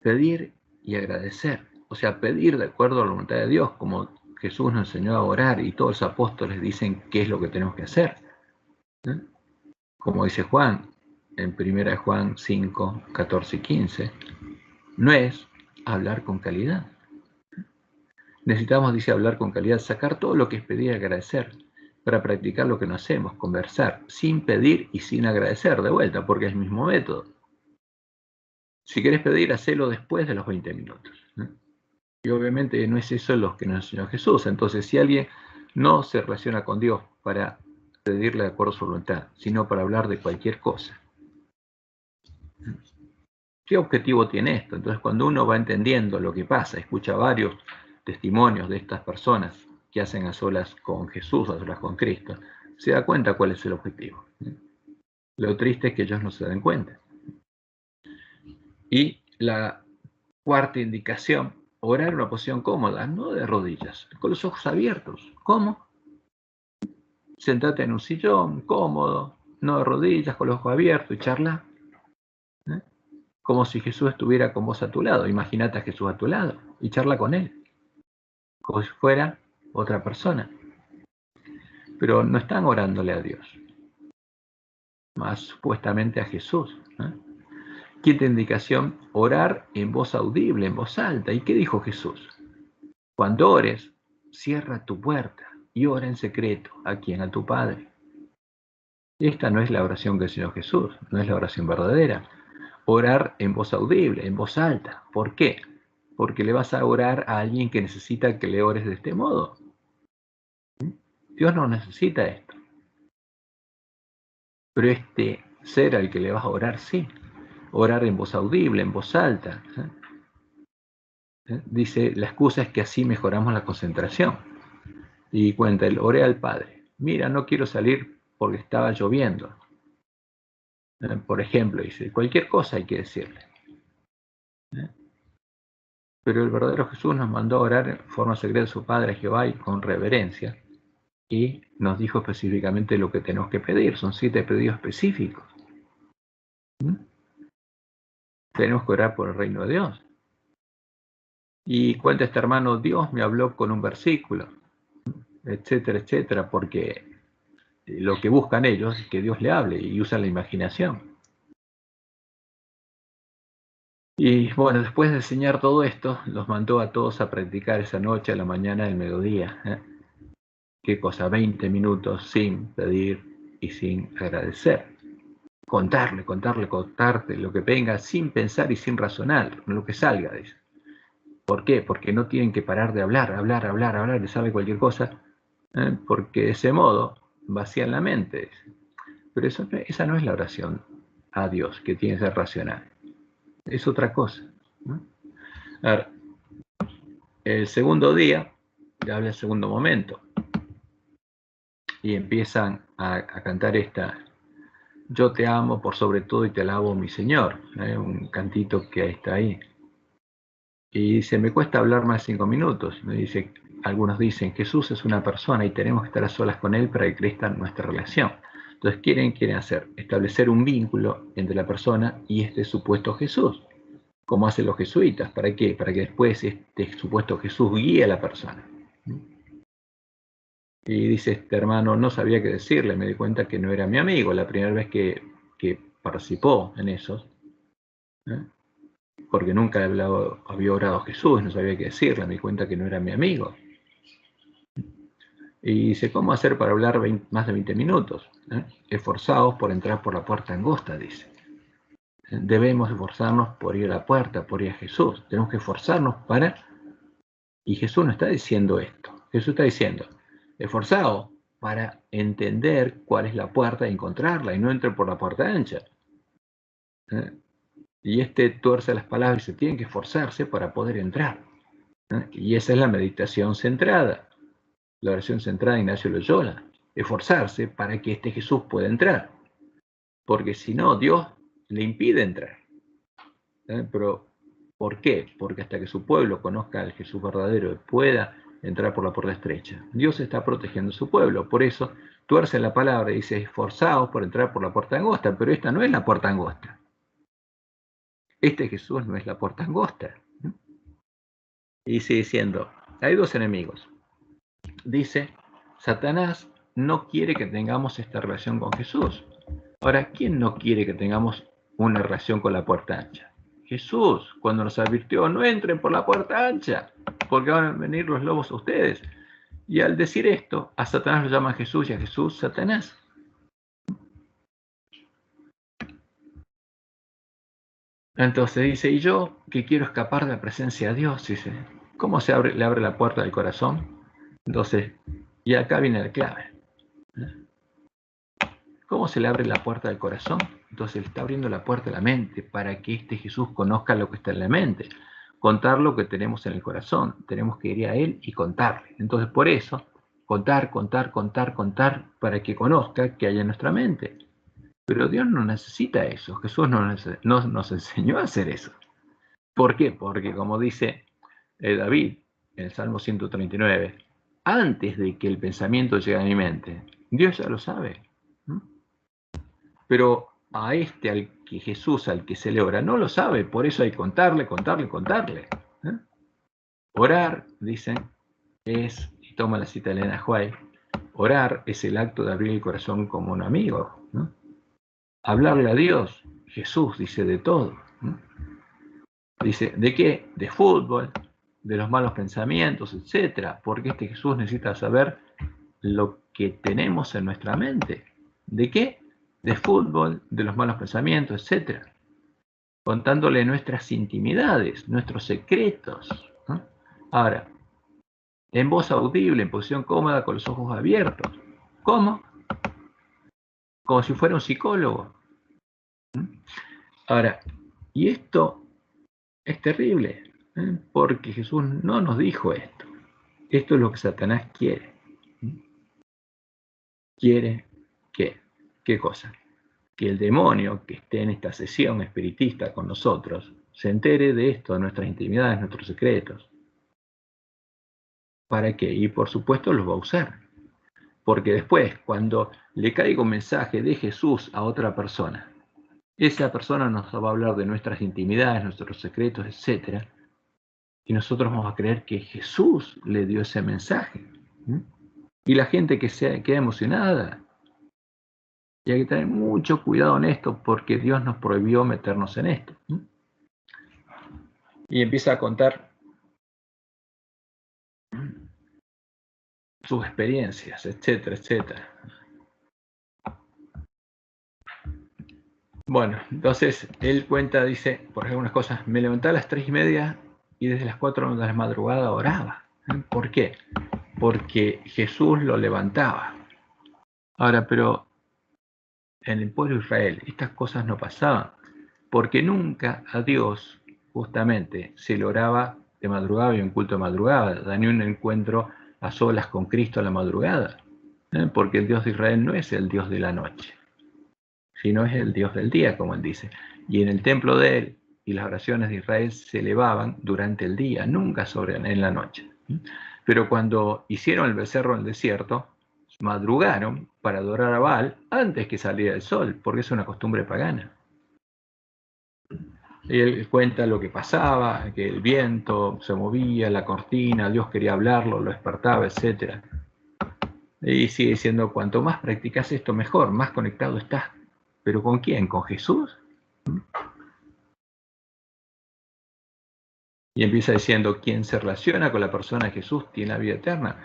pedir y agradecer. O sea, pedir de acuerdo a la voluntad de Dios, como Jesús nos enseñó a orar y todos los apóstoles dicen qué es lo que tenemos que hacer. Como dice Juan, en 1 Juan 5, 14 y 15, no es hablar con calidad. Necesitamos, dice, hablar con calidad, sacar todo lo que es pedir y agradecer para practicar lo que no hacemos, conversar, sin pedir y sin agradecer, de vuelta, porque es el mismo método. Si querés pedir, hacelo después de los 20 minutos. Y obviamente no es eso lo que nos enseñó Jesús. Entonces, si alguien no se relaciona con Dios para pedirle de acuerdo a su voluntad, sino para hablar de cualquier cosa, ¿qué objetivo tiene esto? Entonces, cuando uno va entendiendo lo que pasa, escucha varios testimonios de estas personas que hacen a solas con Jesús, a solas con Cristo, se da cuenta cuál es el objetivo. Lo triste es que ellos no se den cuenta. Y la cuarta indicación, orar en una posición cómoda, no de rodillas, con los ojos abiertos. ¿Cómo? Sentate en un sillón cómodo, no de rodillas, con los ojos abiertos y charla. Como si Jesús estuviera con vos a tu lado. Imagínate a Jesús a tu lado y charla con él, como si fuera otra persona. Pero no están orándole a Dios, más supuestamente a Jesús. Quinta indicación, orar en voz audible, en voz alta. ¿Y qué dijo Jesús? Cuando ores, cierra tu puerta y ora en secreto. ¿A quién? A tu Padre. Esta no es la oración que enseñó Jesús, no es la oración verdadera. Orar en voz audible, en voz alta. ¿Por qué? Porque le vas a orar a alguien que necesita que le ores de este modo. Dios no necesita esto. Pero este ser al que le vas a orar, sí. Orar en voz audible, en voz alta. Dice, la excusa es que así mejoramos la concentración. Y cuenta, oré al Padre. Mira, no quiero salir porque estaba lloviendo. Por ejemplo, dice, cualquier cosa hay que decirle. Pero el verdadero Jesús nos mandó a orar en forma secreta a su Padre Jehová y con reverencia. Y nos dijo específicamente lo que tenemos que pedir. Son 7 pedidos específicos. Tenemos que orar por el reino de Dios. Y cuenta este hermano, Dios me habló con un versículo, etcétera, etcétera, porque lo que buscan ellos es que Dios le hable y usan la imaginación. Y bueno, después de enseñar todo esto, los mandó a todos a practicar esa noche, a la mañana, del mediodía. ¿Qué cosa? 20 minutos sin pedir y sin agradecer. Contarte lo que venga sin pensar y sin razonar, lo que salga, dice. ¿Por qué? Porque no tienen que parar de hablar, les sale cualquier cosa, porque de ese modo vacían la mente. Pero esa no es la oración a Dios, que tiene que ser racional. Es otra cosa. A ver, el segundo día, ya habla el segundo momento, y empiezan a cantar esta, yo te amo por sobre todo y te alabo, mi Señor, un cantito que está ahí. Y dice, me cuesta hablar más de 5 minutos. Me dice, algunos dicen, Jesús es una persona y tenemos que estar a solas con él para que crezca nuestra relación. Entonces, quieren hacer? Establecer un vínculo entre la persona y este supuesto Jesús, como hacen los jesuitas. ¿Para qué? Para que después este supuesto Jesús guíe a la persona. Y dice este hermano, no sabía qué decirle, me di cuenta que no era mi amigo, la primera vez que participó en eso. Porque nunca había orado a Jesús, no sabía qué decirle, me di cuenta que no era mi amigo. Y dice, ¿cómo hacer para hablar más de 20 minutos? Esforzados por entrar por la puerta angosta, dice. Debemos esforzarnos por ir a la puerta, por ir a Jesús. Tenemos que esforzarnos para... Y Jesús no está diciendo esto. Jesús está diciendo, esforzados para entender cuál es la puerta y encontrarla, y no entre por la puerta ancha. Y tuerce las palabras y se tiene que esforzarse para poder entrar. Y esa es la meditación centrada, la oración centrada de Ignacio Loyola, esforzarse para que Jesús pueda entrar, porque si no, Dios le impide entrar. Pero, ¿por qué? Porque hasta que su pueblo conozca al Jesús verdadero y pueda entrar por la puerta estrecha, Dios está protegiendo a su pueblo. Por eso tuerce la palabra y dice, esforzaos por entrar por la puerta angosta, pero esta no es la puerta angosta. Jesús no es la puerta angosta. Y sigue diciendo, hay dos enemigos. Dice, Satanás no quiere que tengamos esta relación con Jesús. Ahora, ¿quién no quiere que tengamos una relación con la puerta ancha? Jesús, cuando nos advirtió, no entren por la puerta ancha, porque van a venir los lobos a ustedes. Y al decir esto, a Satanás lo llaman Jesús y a Jesús Satanás. Entonces dice, y yo que quiero escapar de la presencia de Dios, dice, ¿cómo le abre la puerta del corazón? Entonces, y acá viene la clave. ¿Cómo se le abre la puerta del corazón? Entonces le está abriendo la puerta de la mente para que Jesús conozca lo que está en la mente, contar lo que tenemos en el corazón. Tenemos que ir a Él y contarle. Entonces por eso, contar, para que conozca qué hay en nuestra mente. Pero Dios no necesita eso. Jesús no nos enseñó a hacer eso. ¿Por qué? Porque como dice David en el Salmo 139, antes de que el pensamiento llegue a mi mente, Dios ya lo sabe. Pero a al que Jesús, al que se le ora, no lo sabe, por eso hay que contarle. Orar, dicen, y toma la cita de Elena White, orar es el acto de abrir el corazón como un amigo. Hablarle a Dios, Jesús dice de todo. Dice, ¿de qué? De fútbol, de los malos pensamientos, etcétera, porque Jesús necesita saber lo que tenemos en nuestra mente. ¿De qué? De fútbol, de los malos pensamientos, etcétera, contándole nuestras intimidades, nuestros secretos. Ahora, en voz audible, en posición cómoda, con los ojos abiertos. ¿Cómo? Como si fuera un psicólogo. Ahora, y esto es terrible, porque Jesús no nos dijo esto. Esto es lo que Satanás quiere. ¿Quiere qué? ¿Qué cosa? Que el demonio que esté en esta sesión espiritista con nosotros se entere de esto, de nuestras intimidades, nuestros secretos. ¿Para qué? Y por supuesto los va a usar. Porque después, cuando le caiga un mensaje de Jesús a otra persona, esa persona nos va a hablar de nuestras intimidades, nuestros secretos, etc. Y nosotros vamos a creer que Jesús le dio ese mensaje. Y la gente que queda emocionada. Y hay que tener mucho cuidado en esto porque Dios nos prohibió meternos en esto. Y empieza a contar sus experiencias, etcétera, etcétera. Bueno, entonces él cuenta, dice, por ejemplo, unas cosas, me levantaba a las 3:30 y desde las 4 de la madrugada oraba. ¿Por qué? Porque Jesús lo levantaba. Ahora, pero en el pueblo de Israel estas cosas no pasaban, porque nunca a Dios justamente se le oraba de madrugada y un culto de madrugada, ni un encuentro a solas con Cristo a la madrugada, porque el Dios de Israel no es el Dios de la noche, sino es el Dios del día, como él dice. Y en el templo de él y las oraciones de Israel se elevaban durante el día, nunca en la noche. Pero cuando hicieron el becerro en el desierto, madrugaron para adorar a Baal antes que saliera el sol, porque es una costumbre pagana. Y él cuenta lo que pasaba, que el viento se movía, la cortina, Dios quería hablarlo, lo despertaba, etc. Y sigue diciendo, cuanto más practicas esto, mejor, más conectado estás. ¿Pero con quién? ¿Con Jesús? Y empieza diciendo, quien se relaciona con la persona de Jesús tiene la vida eterna.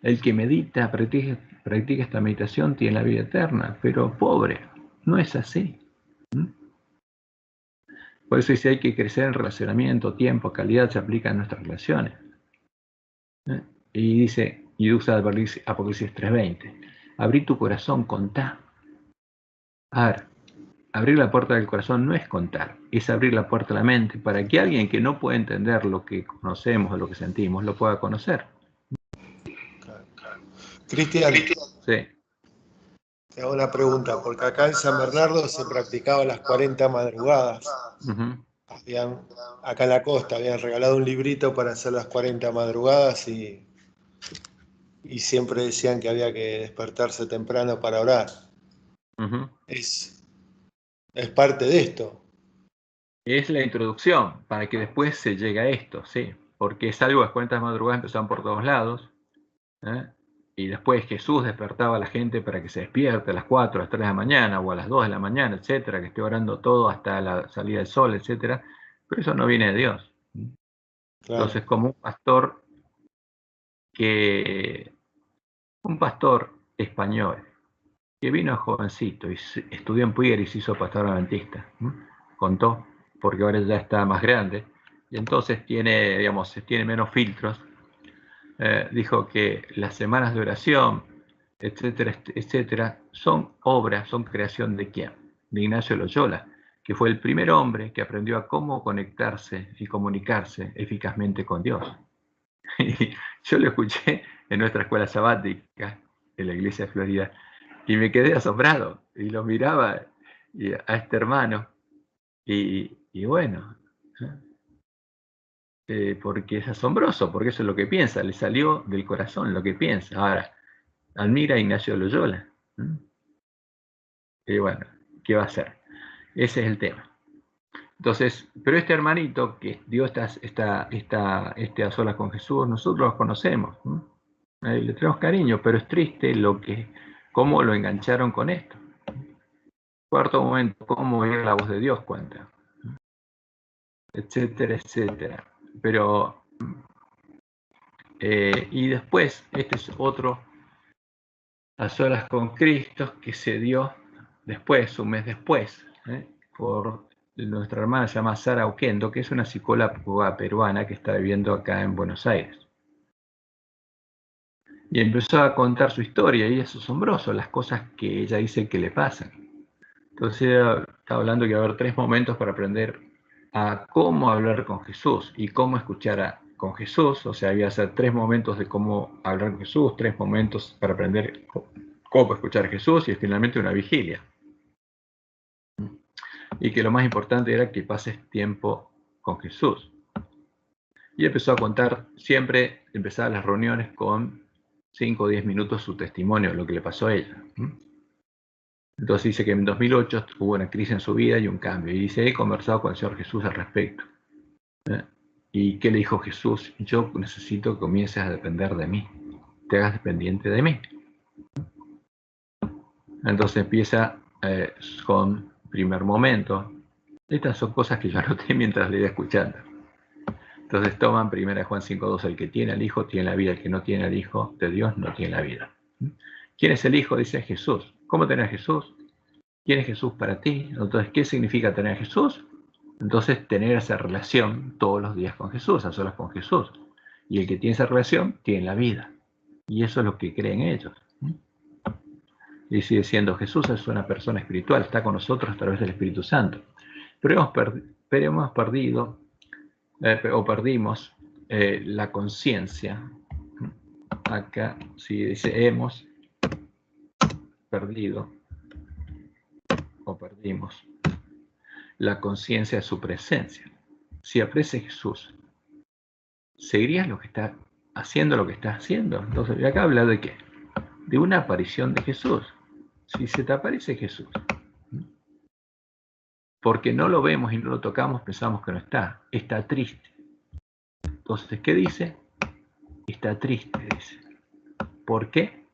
El que medita, practica esta meditación, tiene la vida eterna. Pero pobre, no es así. Por eso dice, hay que crecer en relacionamiento, tiempo, calidad, se aplica en nuestras relaciones. Y dice, y usa Apocalipsis 3:20. abrí tu corazón, contá. A ver, abrir la puerta del corazón no es contar, es abrir la puerta de la mente para que alguien que no puede entender lo que conocemos o lo que sentimos, lo pueda conocer. Cristian, sí. Te hago una pregunta, porque acá en San Bernardo se practicaban las 40 madrugadas. Acá en la costa habían regalado un librito para hacer las 40 madrugadas y siempre decían que había que despertarse temprano para orar. Es parte de esto. Es la introducción para que después se llegue a esto, sí, porque es algo, las 40 madrugadas empezaban por todos lados, y después Jesús despertaba a la gente para que se despierte a las 4, a las 3 de la mañana o a las 2 de la mañana, etcétera, que esté orando todo hasta la salida del sol, etcétera, pero eso no viene de Dios. Claro. Entonces, como un pastor español que vino jovencito y estudió en Puig y se hizo pastor adventista, contó, porque ahora ya está más grande, y entonces tiene menos filtros, dijo que las semanas de oración, etcétera, etcétera, son obras, son creación de ¿quién? De Ignacio Loyola, que fue el primer hombre que aprendió a cómo conectarse y comunicarse eficazmente con Dios. Y yo lo escuché en nuestra escuela sabática, en la iglesia de Florida, y me quedé asombrado, y lo miraba a este hermano, y bueno, porque es asombroso, porque eso es lo que piensa, le salió del corazón lo que piensa. Ahora, admira a Ignacio Loyola. Y bueno, ¿qué va a hacer? Ese es el tema. Entonces, pero este hermanito que dio a solas con Jesús, nosotros los conocemos. Le tenemos cariño, pero es triste cómo lo engancharon con esto. Cuarto momento, cómo oír la voz de Dios cuenta. Etcétera, etcétera. Pero, y después, este es otro a solas con Cristo que se dio después, un mes después, por nuestra hermana se llama Sara Oquendo, que es una psicóloga peruana que está viviendo acá en Buenos Aires. Y empezó a contar su historia y es asombroso las cosas que ella dice que le pasan. Entonces está hablando que va a haber 3 momentos para aprender a cómo hablar con Jesús y cómo escuchar con Jesús. O sea, había que hacer 3 momentos de cómo hablar con Jesús, 3 momentos para aprender cómo escuchar a Jesús y finalmente una vigilia. Y que lo más importante era que pases tiempo con Jesús. Y empezó a contar, siempre empezaba las reuniones con 5 o 10 minutos su testimonio, lo que le pasó a ella. Entonces dice que en 2008 hubo una crisis en su vida y un cambio. Y dice, he conversado con el Señor Jesús al respecto. ¿Y qué le dijo Jesús? Yo necesito que comiences a depender de mí. Te hagas dependiente de mí. Entonces empieza con primer momento. Estas son cosas que yo anoté mientras le iba escuchando. Entonces toman 1 Juan 5:2, el que tiene al Hijo tiene la vida, el que no tiene al Hijo de Dios no tiene la vida. ¿Quién es el Hijo? Dice Jesús. ¿Cómo tener a Jesús? ¿Quién es Jesús para ti? Entonces, ¿qué significa tener a Jesús? Entonces, tener esa relación todos los días con Jesús, a solas con Jesús. Y el que tiene esa relación tiene la vida. Y eso es lo que creen ellos. Y sigue siendo Jesús es una persona espiritual, está con nosotros a través del Espíritu Santo. Pero hemos perdido o perdimos la conciencia. Acá, si dice hemos perdido o perdimos la conciencia de su presencia. Si aprecia Jesús, ¿seguirías lo que está haciendo lo que está haciendo? Entonces, acá habla de qué? De una aparición de Jesús. Si se te aparece Jesús, porque no lo vemos y no lo tocamos, pensamos que no está. Está triste. Entonces, ¿qué dice? Está triste, dice. ¿Por qué?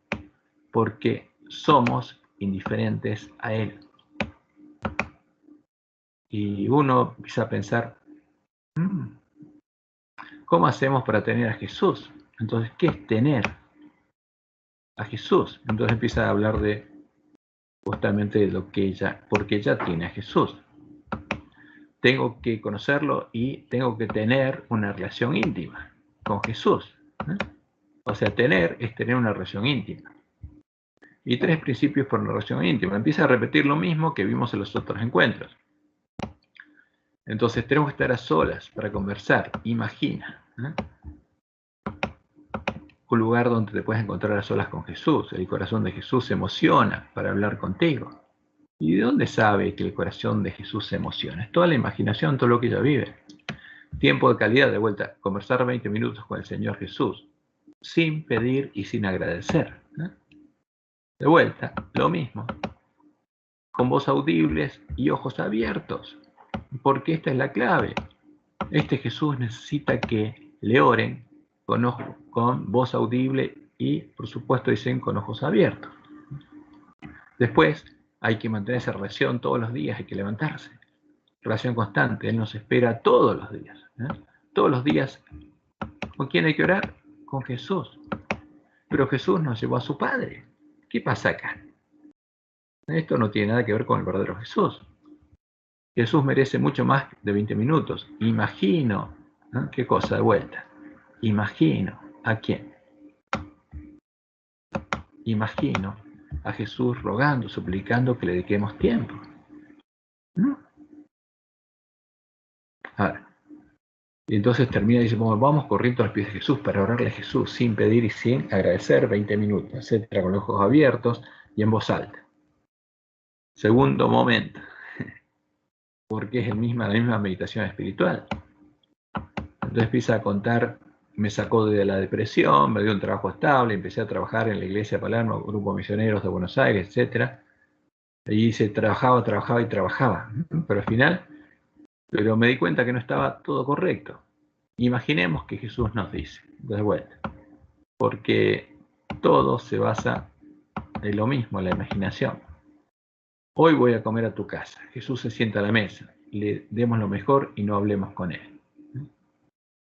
Porque somos indiferentes a Él. Y uno empieza a pensar, ¿cómo hacemos para tener a Jesús? Entonces, ¿qué es tener a Jesús? Entonces empieza a hablar de justamente de lo que ella, porque ella tiene a Jesús. Tengo que conocerlo y tengo que tener una relación íntima con Jesús. O sea, tener es tener una relación íntima. Y 3 principios para una relación íntima. Empieza a repetir lo mismo que vimos en los otros encuentros. Entonces tenemos que estar a solas para conversar. Imagina, un lugar donde te puedes encontrar a solas con Jesús. El corazón de Jesús se emociona para hablar contigo. ¿Y de dónde sabe que el corazón de Jesús se emociona? Es toda la imaginación, todo lo que ella vive. Tiempo de calidad, de vuelta, conversar 20 minutos con el Señor Jesús, sin pedir y sin agradecer. De vuelta, lo mismo, con voz audibles y ojos abiertos, porque esta es la clave. Este Jesús necesita que le oren con voz audible y, por supuesto, dicen con ojos abiertos. Después, hay que mantener esa relación todos los días, hay que levantarse. Relación constante, Él nos espera todos los días. Todos los días. ¿Con quién hay que orar? Con Jesús. Pero Jesús nos llevó a su Padre. ¿Qué pasa acá? Esto no tiene nada que ver con el verdadero Jesús. Jesús merece mucho más de 20 minutos. Imagino, ¿no? ¿Qué cosa de vuelta? Imagino. ¿A quién? Imagino a Jesús rogando, suplicando que le dediquemos tiempo. ¿No? Ahora, y entonces termina y dice, bueno, vamos corriendo a los pies de Jesús para orarle a Jesús sin pedir y sin agradecer 20 minutos, etcétera, con los ojos abiertos y en voz alta. Segundo momento, porque es la misma meditación espiritual. Entonces empieza a contar, me sacó de la depresión, me dio un trabajo estable, empecé a trabajar en la iglesia de Palermo, grupo de misioneros de Buenos Aires, etcétera. Y se trabajaba, pero al final, me di cuenta que no estaba todo correcto. Imaginemos que Jesús nos dice, de vuelta, porque todo se basa en lo mismo, en la imaginación. Hoy voy a comer a tu casa. Jesús se sienta a la mesa, le demos lo mejor y no hablemos con él.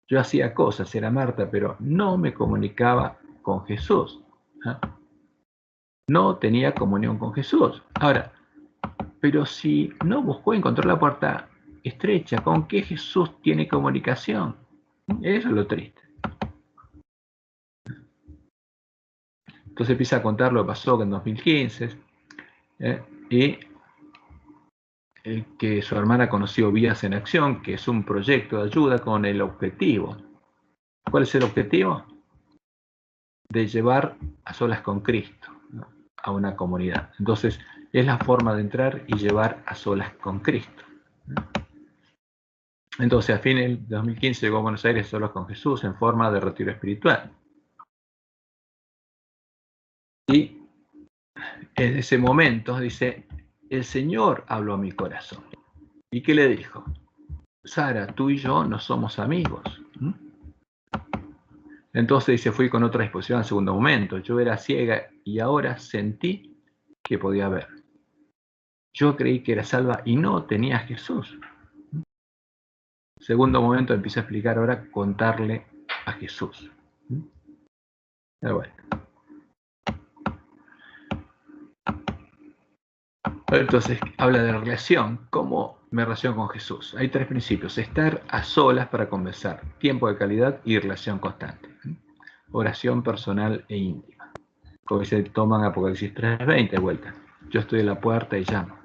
Yo hacía cosas, era Marta, pero no me comunicaba con Jesús. No tenía comunión con Jesús. Ahora, pero si no buscó encontrar la puerta estrecha, ¿con qué Jesús tiene comunicación? Eso es lo triste. Entonces empieza a contar lo que pasó en 2015 y que su hermana conoció Vías en Acción, que es un proyecto de ayuda con el objetivo. ¿Cuál es el objetivo? De llevar a solas con Cristo, ¿no? A una comunidad. Entonces, es la forma de entrar y llevar a solas con Cristo. Entonces, a fines de 2015 llegó a Buenos Aires solos con Jesús en forma de retiro espiritual. Y en ese momento dice, el Señor habló a mi corazón. ¿Y qué le dijo? Sara, tú y yo no somos amigos. Entonces dice, fui con otra disposición al segundo momento. Yo era ciega y ahora sentí que podía ver. Yo creí que era salva y no tenía a Jesús. Segundo momento empieza a explicar ahora, contarle a Jesús. Bueno. Entonces habla de la relación, cómo me relaciono con Jesús. Hay 3 principios: estar a solas para conversar, tiempo de calidad y relación constante. Oración personal e íntima. Como dice, toman Apocalipsis 3:20 de vuelta. Yo estoy en la puerta y llamo.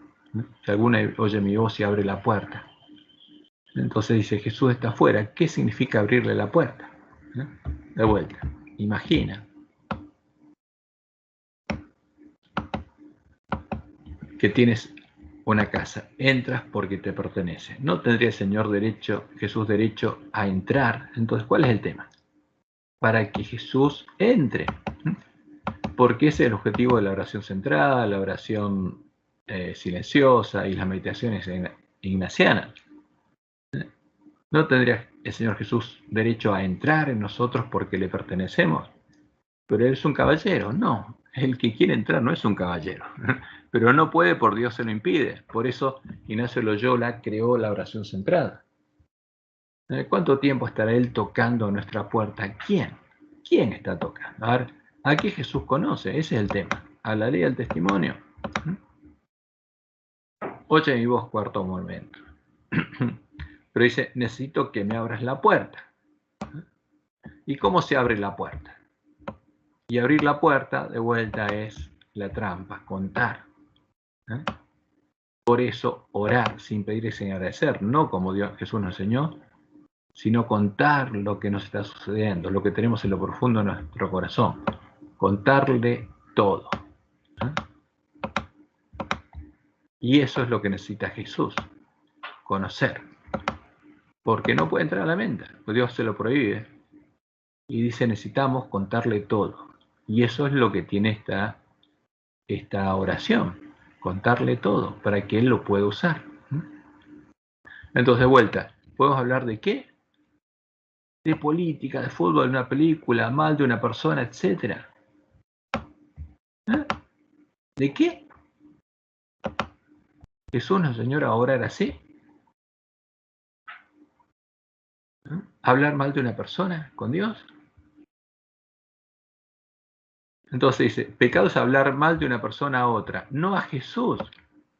Si alguno oye mi voz y abre la puerta. Entonces dice, Jesús está afuera. ¿Qué significa abrirle la puerta? De vuelta. Imagina que tienes una casa, entras porque te pertenece. No tendría el Señor Jesús derecho a entrar. Entonces, ¿cuál es el tema? Para que Jesús entre. Porque ese es el objetivo de la oración centrada, la oración silenciosa y las meditaciones ignacianas. No tendría el Señor Jesús derecho a entrar en nosotros porque le pertenecemos. Pero Él es un caballero. No, el que quiere entrar no es un caballero. Pero no puede, por Dios se lo impide. Por eso Ignacio Loyola creó la oración centrada. ¿Cuánto tiempo estará Él tocando a nuestra puerta? ¿Quién? ¿Quién está tocando? A ver, ¿a qué Jesús conoce? Ese es el tema. A la ley del testimonio. Oye mi voz, cuarto momento. Pero dice, necesito que me abras la puerta. ¿Y cómo se abre la puerta? Y abrir la puerta, de vuelta, es la trampa, contar. Por eso, orar sin pedir y sin agradecer, no como Jesús nos enseñó, sino contar lo que nos está sucediendo, lo que tenemos en lo profundo de nuestro corazón. Contarle todo. Y eso es lo que necesita Jesús, conocer. Porque no puede entrar a la mente, pues Dios se lo prohíbe. Y dice, necesitamos contarle todo. Y eso es lo que tiene esta oración, contarle todo, para que Él lo pueda usar. Entonces, de vuelta, ¿podemos hablar de qué? De política, de fútbol, de una película, mal de una persona, etc. ¿De qué? Jesús nos enseñó a orar así. ¿Hablar mal de una persona con Dios? Entonces dice, pecado es hablar mal de una persona a otra, no a Jesús.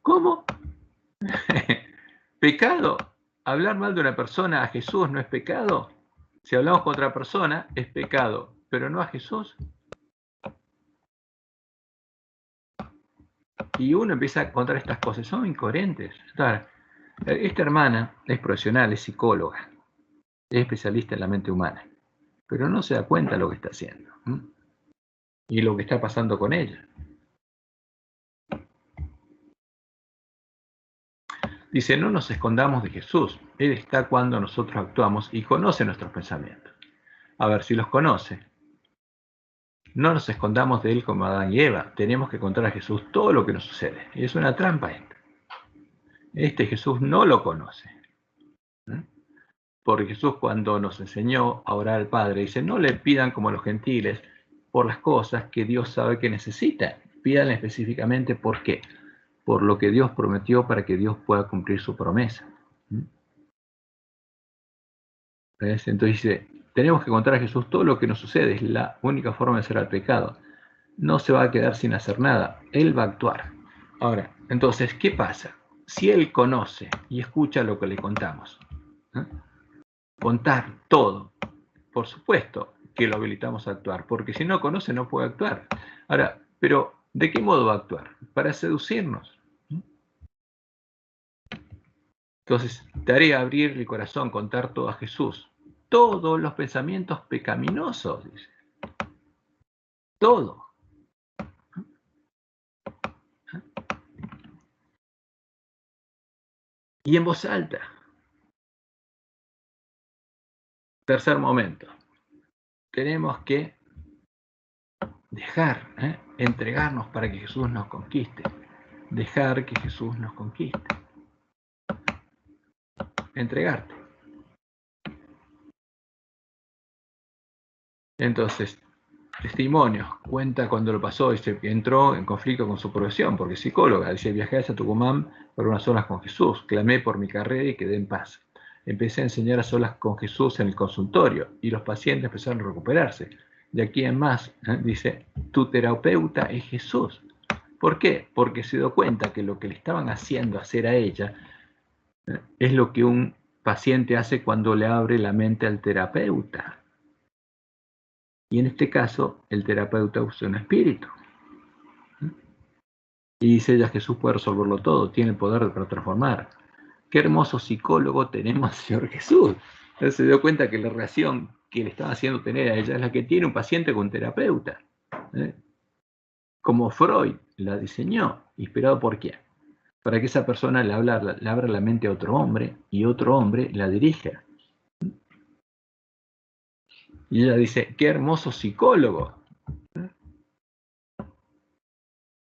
¿Cómo? ¿Pecado? ¿Hablar mal de una persona a Jesús no es pecado? Si hablamos con otra persona, es pecado, pero no a Jesús. Y uno empieza a encontrar estas cosas, son incoherentes. Entonces, esta hermana es profesional, es psicóloga, es especialista en la mente humana, pero no se da cuenta de lo que está haciendo y lo que está pasando con ella. Dice, no nos escondamos de Jesús. Él está cuando nosotros actuamos y conoce nuestros pensamientos. A ver, si los conoce, no nos escondamos de Él como Adán y Eva. Tenemos que contar a Jesús todo lo que nos sucede. Y es una trampa esta. Este Jesús no lo conoce. Porque Jesús, cuando nos enseñó a orar al Padre, dice, no le pidan como los gentiles por las cosas que Dios sabe que necesitan. Pídanle específicamente por qué. Por lo que Dios prometió para que Dios pueda cumplir su promesa. ¿Ves? Entonces dice, tenemos que contar a Jesús todo lo que nos sucede. Es la única forma de vencer al pecado. No se va a quedar sin hacer nada. Él va a actuar. Ahora, entonces, ¿qué pasa? Si Él conoce y escucha lo que le contamos, contar todo, por supuesto que lo habilitamos a actuar, porque si no conoce no puede actuar. Ahora, pero ¿de qué modo va a actuar? Para seducirnos. Entonces, tarea abrir el corazón, contar todo a Jesús. Todos los pensamientos pecaminosos, dice. Todo. Y en voz alta. Tercer momento. Tenemos que dejar, entregarnos para que Jesús nos conquiste. Dejar que Jesús nos conquiste. Entregarte. Entonces, testimonios, cuenta cuando lo pasó, dice que entró en conflicto con su profesión, porque es psicóloga, dice, viajé a Tucumán por unas horas con Jesús, clamé por mi carrera y quedé en paz. Empecé a enseñar a solas con Jesús en el consultorio y los pacientes empezaron a recuperarse. De aquí en más, dice, tu terapeuta es Jesús. ¿Por qué? Porque se dio cuenta que lo que le estaban haciendo hacer a ella es lo que un paciente hace cuando le abre la mente al terapeuta. Y en este caso, el terapeuta usa un espíritu. Y dice ella, Jesús puede resolverlo todo, tiene el poder para transformar. Qué hermoso psicólogo tenemos, Señor Jesús. Entonces se dio cuenta que la relación que le estaba haciendo tener a ella es la que tiene un paciente con un terapeuta. Como Freud la diseñó, inspirado por quién. Para que esa persona le abra la mente a otro hombre y otro hombre la dirija. Y ella dice, qué hermoso psicólogo.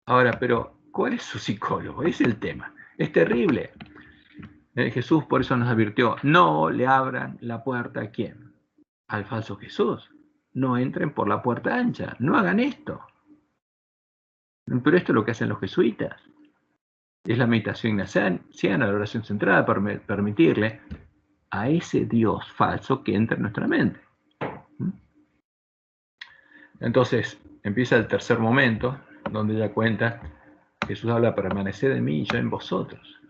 Ahora, pero, ¿cuál es su psicólogo? Es el tema. Es terrible. Jesús por eso nos advirtió, no le abran la puerta a quién, al falso Jesús. No entren por la puerta ancha, no hagan esto. Pero esto es lo que hacen los jesuitas. Es la meditación ignaciana, la oración centrada, para permitirle a ese Dios falso que entra en nuestra mente. Entonces empieza el tercer momento, donde ella cuenta, Jesús habla, permaneced en mí y yo en vosotros.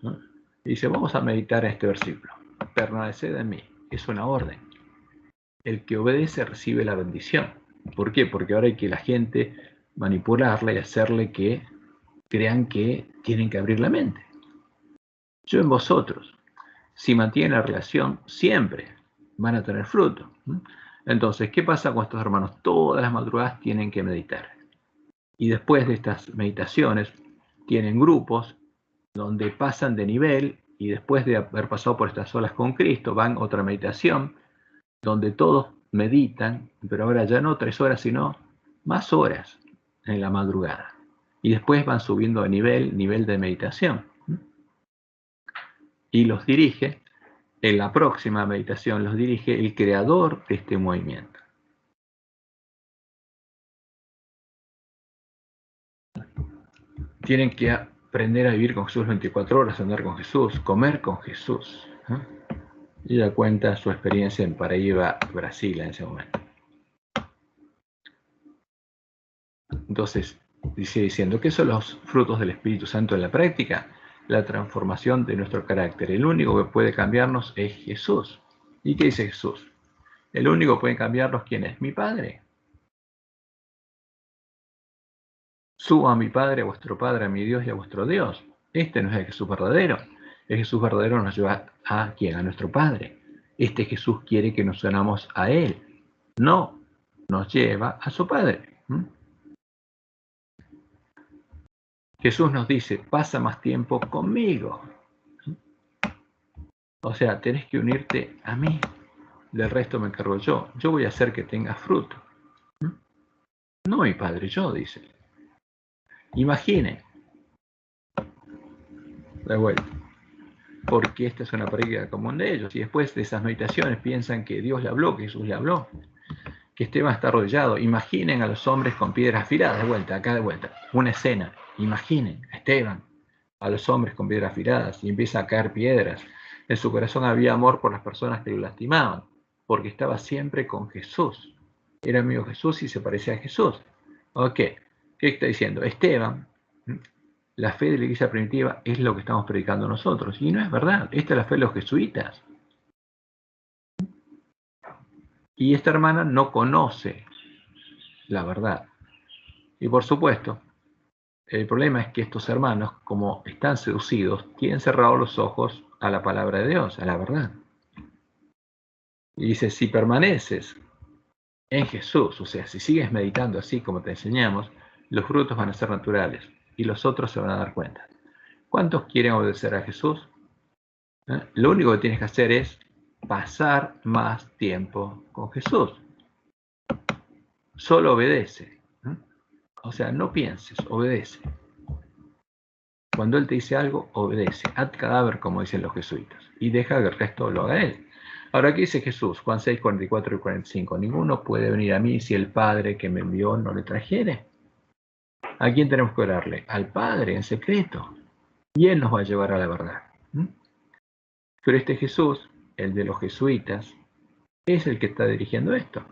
Y dice, vamos a meditar este versículo. Permaneced en mí, es una orden. El que obedece recibe la bendición. ¿Por qué? Porque ahora hay que la gente manipularla y hacerle que crean que tienen que abrir la mente. Yo en vosotros, si mantienen la relación, siempre van a tener fruto. Entonces, ¿qué pasa con estos hermanos? Todas las madrugadas tienen que meditar. Y después de estas meditaciones, tienen grupos donde pasan de nivel y después de haber pasado por estas olas con Cristo, van a otra meditación donde todos meditan, pero ahora ya no 3 horas, sino más horas en la madrugada. Y después van subiendo de nivel de meditación. Y los dirige, en la próxima meditación, los dirige el creador de este movimiento. Tienen que aprender a vivir con Jesús 24 horas, andar con Jesús, comer con Jesús. Y ella cuenta su experiencia en Paraíba, Brasil, en ese momento. Entonces, sigue diciendo, ¿qué son los frutos del Espíritu Santo en la práctica? La transformación de nuestro carácter. El único que puede cambiarnos es Jesús. ¿Y qué dice Jesús? El único que puede cambiarnos, ¿quién es? Mi Padre. Subo a mi Padre, a vuestro Padre, a mi Dios y a vuestro Dios. Este no es el Jesús verdadero. El Jesús verdadero nos lleva a ¿quién? A nuestro Padre. Este Jesús quiere que nos unamos a Él. No, nos lleva a su Padre. Jesús nos dice, pasa más tiempo conmigo. O sea, tenés que unirte a mí. Del resto me encargo yo. Yo voy a hacer que tengas fruto. No mi Padre, yo, dice. Imaginen. De vuelta. Porque esta es una práctica común de ellos. Y después de esas meditaciones piensan que Dios le habló, que Jesús le habló, que Esteban está arrodillado. Imaginen a los hombres con piedras afiladas. De vuelta, acá de vuelta. Una escena. Imaginen a Esteban, a los hombres con piedras afiladas, y empieza a caer piedras. En su corazón había amor por las personas que lo lastimaban, porque estaba siempre con Jesús. Era amigo de Jesús y se parecía a Jesús. Ok, ¿qué está diciendo? Esteban, la fe de la iglesia primitiva es lo que estamos predicando nosotros. Y no es verdad, esta es la fe de los jesuitas. Y esta hermana no conoce la verdad. Y por supuesto, el problema es que estos hermanos, como están seducidos, tienen cerrados los ojos a la palabra de Dios, a la verdad. Y dice, si permaneces en Jesús, o sea, si sigues meditando así como te enseñamos, los frutos van a ser naturales y los otros se van a dar cuenta. ¿Cuántos quieren obedecer a Jesús? Lo único que tienes que hacer es pasar más tiempo con Jesús. Solo obedece. O sea, no pienses, obedece. Cuando Él te dice algo, obedece. Ad cadáver, como dicen los jesuitas, y deja que el resto lo haga Él. Ahora, aquí dice Jesús, Juan 6, 44 y 45. Ninguno puede venir a mí si el Padre que me envió no le trajere. ¿A quién tenemos que orarle? Al Padre, en secreto. Y Él nos va a llevar a la verdad. Pero este Jesús, el de los jesuitas, es el que está dirigiendo esto.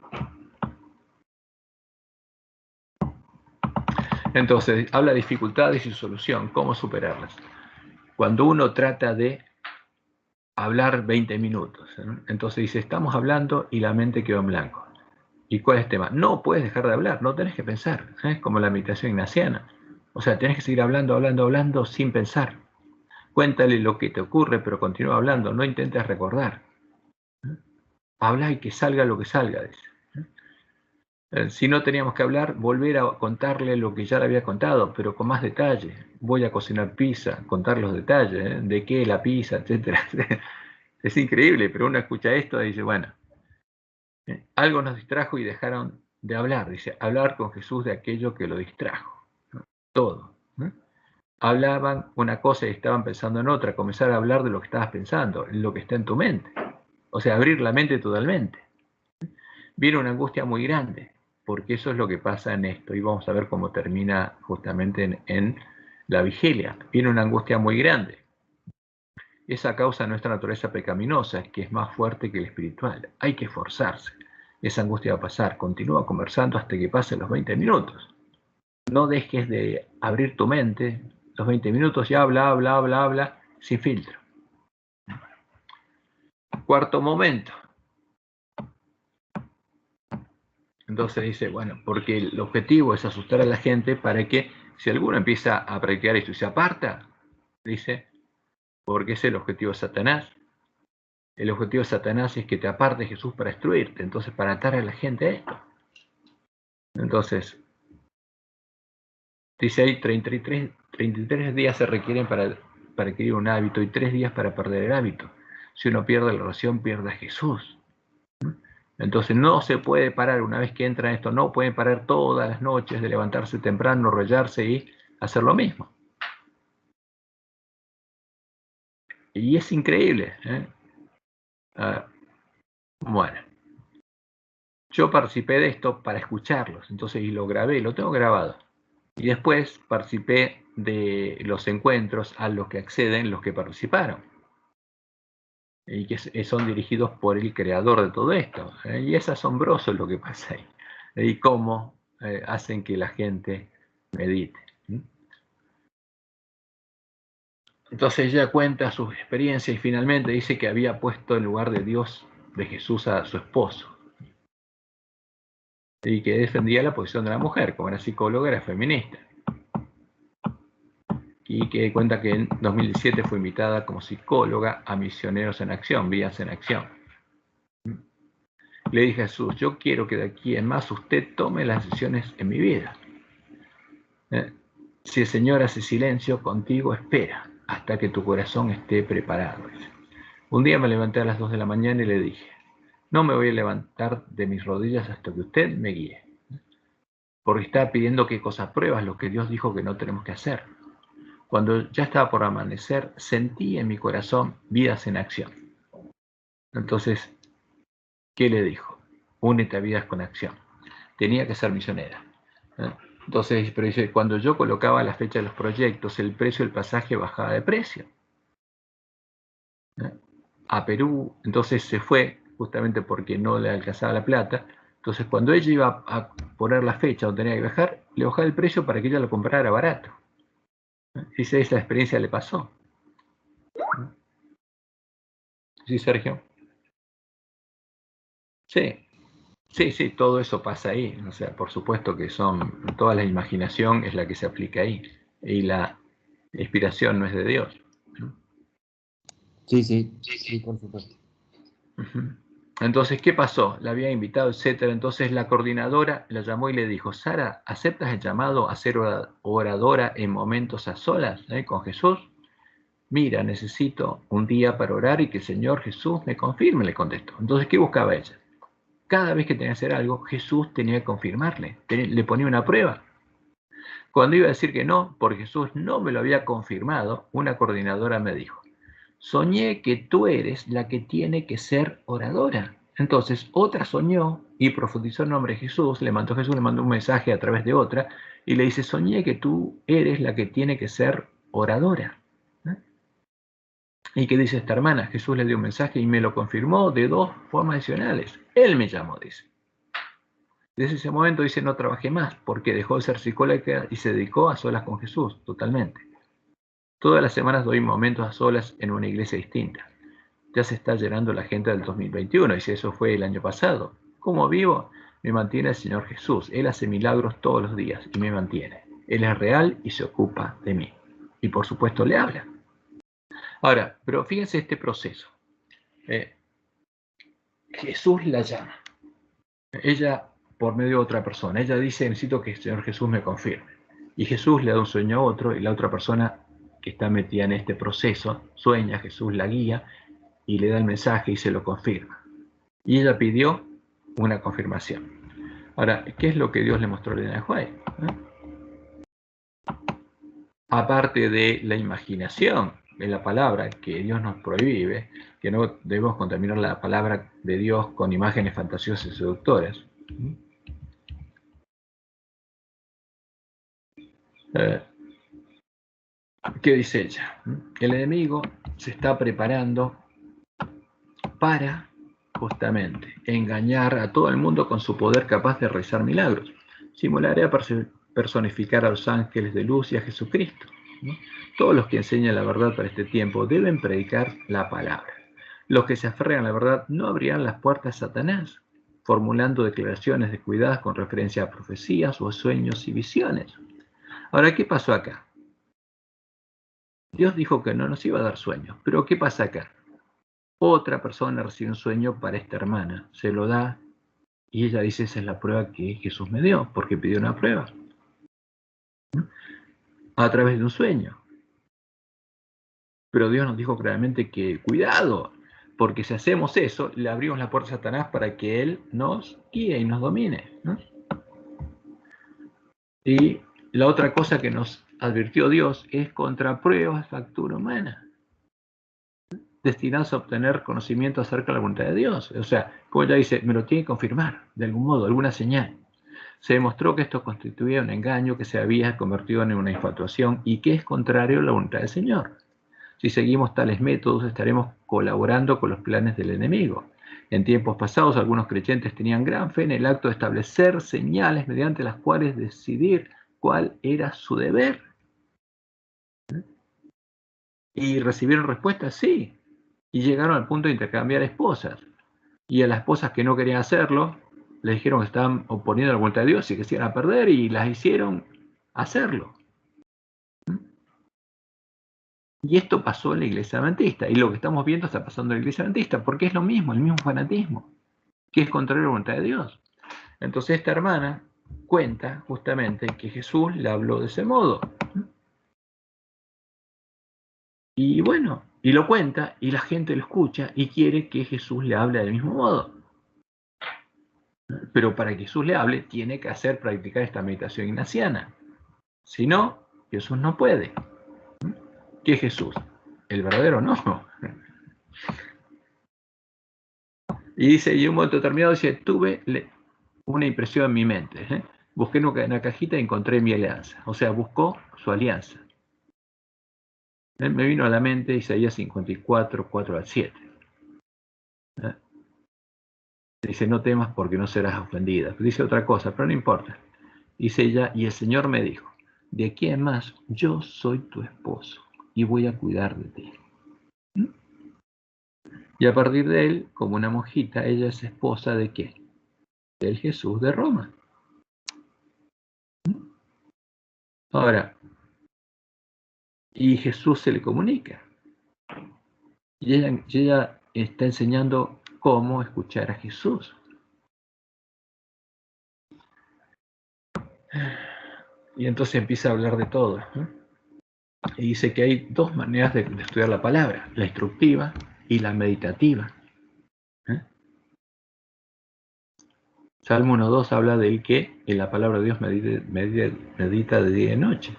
Entonces, habla de dificultades y su solución, cómo superarlas. Cuando uno trata de hablar 20 minutos, entonces dice, estamos hablando y la mente quedó en blanco. ¿Y cuál es el tema? No puedes dejar de hablar, no tenés que pensar, como la meditación ignaciana. O sea, tenés que seguir hablando sin pensar. Cuéntale lo que te ocurre, pero continúa hablando, no intentes recordar. Habla y que salga lo que salga, dice. Si no teníamos que hablar, volver a contarle lo que ya le había contado, pero con más detalle. Voy a cocinar pizza, contar los detalles, de qué la pizza, etc. Es increíble, pero uno escucha esto y dice, bueno, algo nos distrajo y dejaron de hablar. Dice, hablar con Jesús de aquello que lo distrajo. Todo. Hablaban una cosa y estaban pensando en otra. Comenzar a hablar de lo que estabas pensando, lo que está en tu mente. O sea, abrir la mente totalmente. Viene una angustia muy grande, porque eso es lo que pasa en esto. Y vamos a ver cómo termina justamente en la vigilia. Viene una angustia muy grande. Esa causa nuestra naturaleza pecaminosa, que es más fuerte que el espiritual. Hay que esforzarse. Esa angustia va a pasar. Continúa conversando hasta que pasen los 20 minutos. No dejes de abrir tu mente. Los 20 minutos y habla, sin filtro. Cuarto momento. Entonces dice, bueno, porque el objetivo es asustar a la gente para que si alguno empieza a practicar esto y se aparta, dice, porque ese es el objetivo de Satanás. El objetivo de Satanás es que te aparte de Jesús para destruirte, entonces para atar a la gente a esto. Entonces, dice ahí, 33 días se requieren para adquirir un hábito y 3 días para perder el hábito. Si uno pierde la oración, pierde a Jesús. Entonces no se puede parar, una vez que entra en esto, no pueden parar todas las noches de levantarse temprano, enrollarse y hacer lo mismo. Y es increíble. Bueno, yo participé de esto para escucharlos, entonces y lo grabé, lo tengo grabado. Y después participé de los encuentros a los que acceden los que participaron. Y que son dirigidos por el creador de todo esto. Y es asombroso lo que pasa ahí. Y cómo hacen que la gente medite. Entonces ella cuenta sus experiencias y finalmente dice que había puesto en lugar de Dios, de Jesús, a su esposo. Y que defendía la posición de la mujer, como era psicóloga, era feminista. Y que cuenta que en 2017 fue invitada como psicóloga a Misioneros en Acción, Vías en Acción. Le dije a Jesús, yo quiero que de aquí en más usted tome las decisiones en mi vida. Si el Señor hace silencio, contigo espera hasta que tu corazón esté preparado. Un día me levanté a las 2 de la mañana y le dije, no me voy a levantar de mis rodillas hasta que usted me guíe. Porque está pidiendo que cosas pruebas lo que Dios dijo que no tenemos que hacer. Cuando ya estaba por amanecer, sentí en mi corazón vidas en acción. Entonces, ¿qué le dijo? Únete a Vidas con Acción. Tenía que ser misionera. Entonces, pero dice, cuando yo colocaba la fecha de los proyectos, el precio del pasaje bajaba de precio. A Perú, entonces se fue, justamente porque no le alcanzaba la plata. Entonces, cuando ella iba a poner la fecha donde tenía que viajar, le bajaba el precio para que ella lo comprara barato. Dice, esa experiencia le pasó. ¿Sí, Sergio? Sí. Sí, todo eso pasa ahí. O sea, por supuesto que toda la imaginación es la que se aplica ahí. Y la inspiración no es de Dios. Sí, por supuesto. Entonces, ¿qué pasó? La había invitado, etcétera. Entonces la coordinadora la llamó y le dijo, Sara, ¿aceptas el llamado a ser oradora en momentos a solas con Jesús? Mira, necesito un día para orar y que el Señor Jesús me confirme, le contestó. Entonces, ¿qué buscaba ella? Cada vez que tenía que hacer algo, Jesús tenía que confirmarle, le ponía una prueba. Cuando iba a decir que no, porque Jesús no me lo había confirmado, una coordinadora me dijo, soñé que tú eres la que tiene que ser oradora. Entonces otra soñó y profundizó el nombre de Jesús, Jesús le mandó un mensaje a través de otra y le dice, soñé que tú eres la que tiene que ser oradora. ¿Y qué dice esta hermana? Jesús le dio un mensaje y me lo confirmó de 2 formas adicionales. Él me llamó, dice. Desde ese momento, dice, no trabajé más porque dejó de ser psicóloga y se dedicó a solas con Jesús, totalmente. Todas las semanas doy momentos a solas en una iglesia distinta. Ya se está llenando la gente del 2021, y si eso fue el año pasado. ¿Cómo vivo? Me mantiene el Señor Jesús. Él hace milagros todos los días y me mantiene. Él es real y se ocupa de mí. Y por supuesto le habla. Ahora, pero fíjense este proceso. Jesús la llama. Ella, por medio de otra persona, ella dice, necesito que el Señor Jesús me confirme. Y Jesús le da un sueño a otro, y la otra persona que está metida en este proceso sueña, Jesús la guía y le da el mensaje y se lo confirma. Y ella pidió una confirmación. Ahora, ¿qué es lo que Dios le mostró a Elena de White? Aparte de la imaginación de la palabra que Dios nos prohíbe, que no debemos contaminar la palabra de Dios con imágenes fantasiosas y seductoras. ¿Qué dice ella? El enemigo se está preparando para justamente engañar a todo el mundo con su poder capaz de realizar milagros. Simularé a personificar a los ángeles de luz y a Jesucristo. Todos los que enseñan la verdad para este tiempo deben predicar la palabra. Los que se aferran a la verdad no abrirán las puertas a Satanás. formulando declaraciones descuidadas con referencia a profecías o sueños y visiones. Ahora, ¿qué pasó acá? Dios dijo que no nos iba a dar sueños, pero ¿qué pasa acá? Otra persona recibe un sueño para esta hermana, se lo da y ella dice, esa es la prueba que Jesús me dio, porque pidió una prueba. A través de un sueño. Pero Dios nos dijo claramente que cuidado, porque si hacemos eso, le abrimos la puerta a Satanás para que él nos guíe y nos domine, ¿no? Y la otra cosa que nos advirtió Dios es contra pruebas, factura humana, destinados a obtener conocimiento acerca de la voluntad de Dios. O sea, como ella dice, me lo tiene que confirmar, de algún modo, alguna señal. Se demostró que esto constituía un engaño que se había convertido en una infatuación y que es contrario a la voluntad del Señor. Si seguimos tales métodos, estaremos colaborando con los planes del enemigo. En tiempos pasados, algunos creyentes tenían gran fe en el acto de establecer señales mediante las cuales decidir cuál era su deber. Y recibieron respuestas, sí. Y llegaron al punto de intercambiar esposas. Y a las esposas que no querían hacerlo, les dijeron que estaban oponiendo a la voluntad de Dios y que se iban a perder y las hicieron hacerlo. Y esto pasó en la iglesia adventista, y lo que estamos viendo está pasando en la iglesia adventista, porque es lo mismo, el mismo fanatismo, que es contrario a la voluntad de Dios. Entonces esta hermana cuenta justamente que Jesús le habló de ese modo. Y bueno, y lo cuenta, y la gente lo escucha, y quiere que Jesús le hable del mismo modo. Pero para que Jesús le hable, tiene que practicar esta meditación ignaciana. Si no, Jesús no puede. ¿Qué es Jesús? El verdadero no. Y dice, y en un momento determinado dice, tuve una impresión en mi mente. Busqué en una cajita y encontré mi alianza. O sea, buscó su alianza. Me vino a la mente Isaías 54, 4 al 7. Dice, no temas porque no serás ofendida. Dice otra cosa, pero no importa. Dice ella, y el Señor me dijo, de aquí en más, yo soy tu esposo y voy a cuidar de ti. Y a partir de él, como una monjita, ella es esposa de ¿qué? Del Jesús de Roma. Ahora, y Jesús se le comunica. Y ella está enseñando cómo escuchar a Jesús. Y entonces empieza a hablar de todo, ¿no? Y dice que hay dos maneras de estudiar la palabra, la instructiva y la meditativa. Salmo 1.2 habla del que en la palabra de Dios medita de día y noche.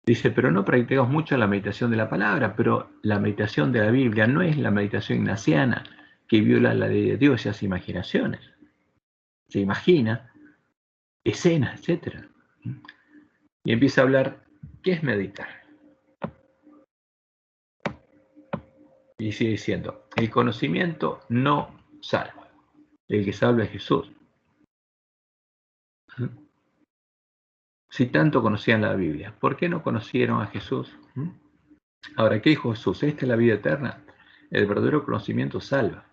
Dice, pero no practicamos mucho la meditación de la palabra, pero la meditación de la Biblia no es la meditación ignaciana que viola la ley de Dios y hace imaginaciones. Se imagina escenas, etc. Y empieza a hablar, ¿qué es meditar? Y sigue diciendo, el conocimiento no salva. El que salva es Jesús. Si tanto conocían la Biblia, ¿por qué no conocieron a Jesús? Ahora, ¿qué dijo Jesús? Esta es la vida eterna. El verdadero conocimiento salva.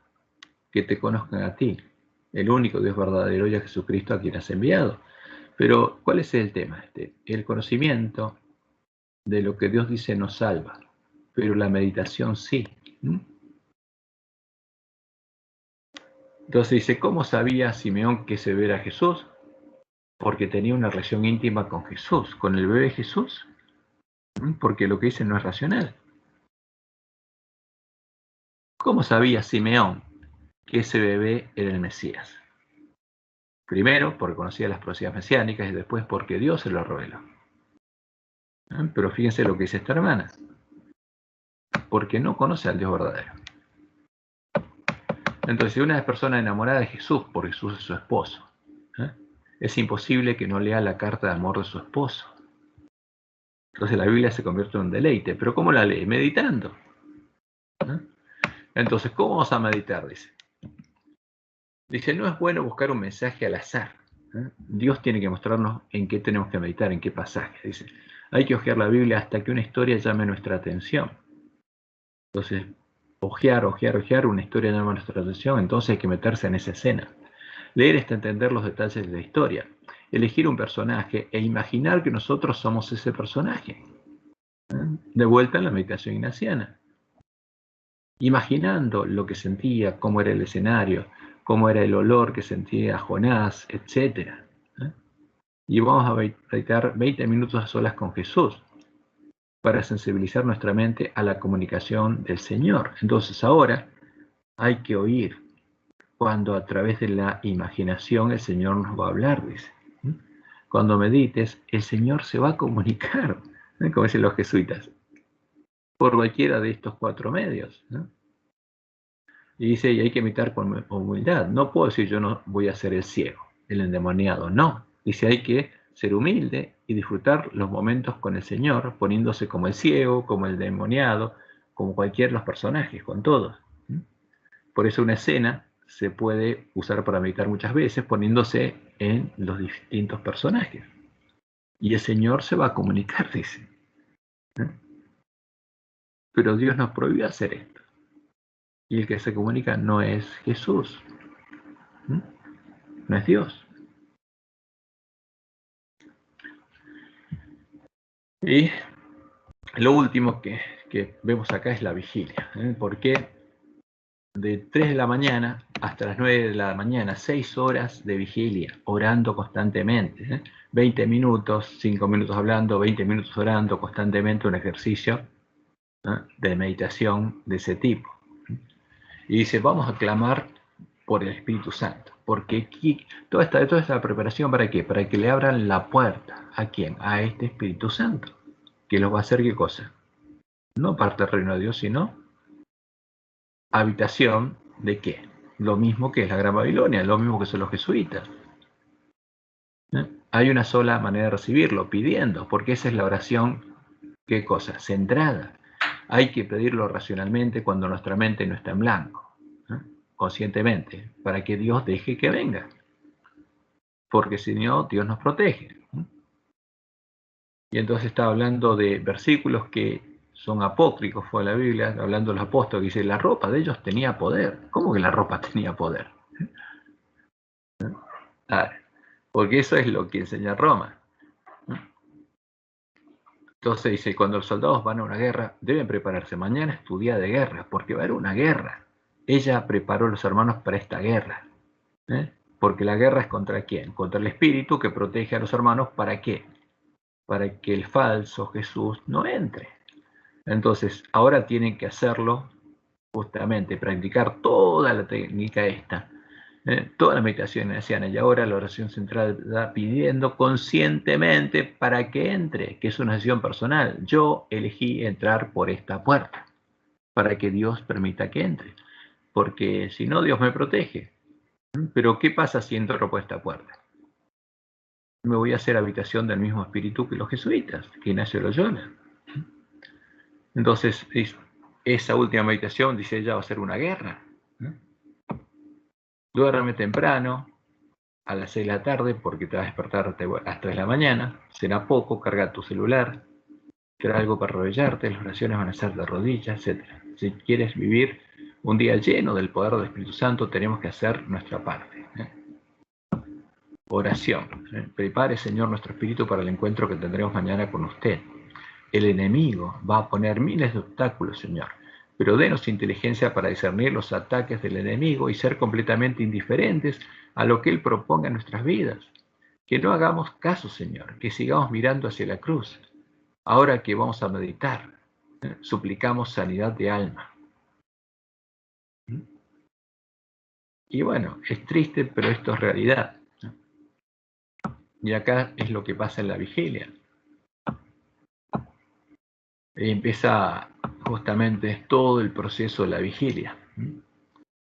Que te conozcan a ti, el único Dios verdadero, y a Jesucristo a quien has enviado. Pero, ¿cuál es el tema? El conocimiento de lo que Dios dice nos salva, pero la meditación sí. Entonces dice, ¿cómo sabía Simeón que se ve a Jesús? Porque tenía una relación íntima con Jesús, con el bebé Jesús. Porque lo que dice no es racional. ¿Cómo sabía Simeón que ese bebé era el Mesías? Primero, porque conocía las profecías mesiánicas y después porque Dios se lo reveló. Pero fíjense lo que dice esta hermana. Porque no conoce al Dios verdadero. Entonces, si una es persona enamorada de Jesús, porque Jesús es su esposo, es imposible que no lea la carta de amor de su esposo. Entonces la Biblia se convierte en un deleite. ¿Pero cómo la lee? Meditando. Entonces, ¿cómo vamos a meditar? Dice, no es bueno buscar un mensaje al azar. Dios tiene que mostrarnos en qué tenemos que meditar, en qué pasaje. Dice, hay que hojear la Biblia hasta que una historia llame nuestra atención. Entonces, hojear, una historia llama nuestra atención, entonces hay que meterse en esa escena. Leer es entender los detalles de la historia, elegir un personaje e imaginar que nosotros somos ese personaje. De vuelta en la meditación ignaciana. Imaginando lo que sentía, cómo era el escenario, cómo era el olor que sentía Jonás, etc. Y vamos a meditar 20 minutos a solas con Jesús para sensibilizar nuestra mente a la comunicación del Señor. Entonces ahora hay que oír cuando a través de la imaginación el Señor nos va a hablar, dice. Cuando medites, el Señor se va a comunicar, como dicen los jesuitas, por cualquiera de estos 4 medios. Y dice, y hay que meditar con humildad. No puedo decir yo no voy a ser el ciego, el endemoniado, no. Dice, hay que ser humilde y disfrutar los momentos con el Señor, poniéndose como el ciego, como el endemoniado, como cualquiera de los personajes, con todos. Por eso una escena se puede usar para meditar muchas veces, poniéndose en los distintos personajes. Y el Señor se va a comunicar, dice. Pero Dios nos prohibió hacer esto. Y el que se comunica no es Jesús. No es Dios. Y lo último que vemos acá es la vigilia. Porque de 3 de la mañana hasta las 9 de la mañana, 6 horas de vigilia, orando constantemente. 20 minutos, 5 minutos hablando, 20 minutos orando constantemente, un ejercicio de meditación de ese tipo. Y dice, vamos a clamar por el Espíritu Santo. Porque aquí, toda esta preparación, ¿para qué? Para que le abran la puerta. ¿A quién? A este Espíritu Santo. Que los va a hacer, ¿qué cosa? No parte del reino de Dios, sino habitación de qué? Lo mismo que es la Gran Babilonia, lo mismo que son los jesuitas. Hay una sola manera de recibirlo, pidiendo, porque esa es la oración, ¿qué cosa? Centrada. Hay que pedirlo racionalmente cuando nuestra mente no está en blanco, conscientemente, para que Dios deje que venga. Porque si no, Dios nos protege. Y entonces está hablando de versículos que son apócrifos fue la Biblia, hablando de los apóstoles, que dice, la ropa de ellos tenía poder. ¿Cómo que la ropa tenía poder? Porque eso es lo que enseña Roma. Entonces dice, cuando los soldados van a una guerra, deben prepararse. Mañana es tu día de guerra, porque va a haber una guerra. Ella preparó a los hermanos para esta guerra. Porque la guerra es contra quién? Contra el espíritu que protege a los hermanos. ¿Para qué? Para que el falso Jesús no entre. Entonces, ahora tienen que hacerlo justamente, practicar toda la técnica esta, toda la meditación anciana, y ahora la oración central está pidiendo conscientemente para que entre, que es una decisión personal. Yo elegí entrar por esta puerta, para que Dios permita que entre, porque si no, Dios me protege. Pero ¿qué pasa si entro por esta puerta? Me voy a hacer habitación del mismo espíritu que los jesuitas, que Ignacio Loyola. Entonces, esa última meditación, dice ella, va a ser una guerra. Duérmeme temprano, a las 6 de la tarde, porque te vas a despertar hasta las 3 de la mañana. Será poco, carga tu celular, será algo para arrodillarte, las oraciones van a ser de rodillas, etc. Si quieres vivir un día lleno del poder del Espíritu Santo, tenemos que hacer nuestra parte. Oración. Prepare, Señor, nuestro espíritu para el encuentro que tendremos mañana con usted. El enemigo va a poner miles de obstáculos, Señor, pero denos inteligencia para discernir los ataques del enemigo y ser completamente indiferentes a lo que él proponga en nuestras vidas. Que no hagamos caso, Señor, que sigamos mirando hacia la cruz. Ahora que vamos a meditar, suplicamos sanidad de alma. Y bueno, es triste, pero esto es realidad. Y acá es lo que pasa en la vigilia. Empieza justamente todo el proceso de la vigilia.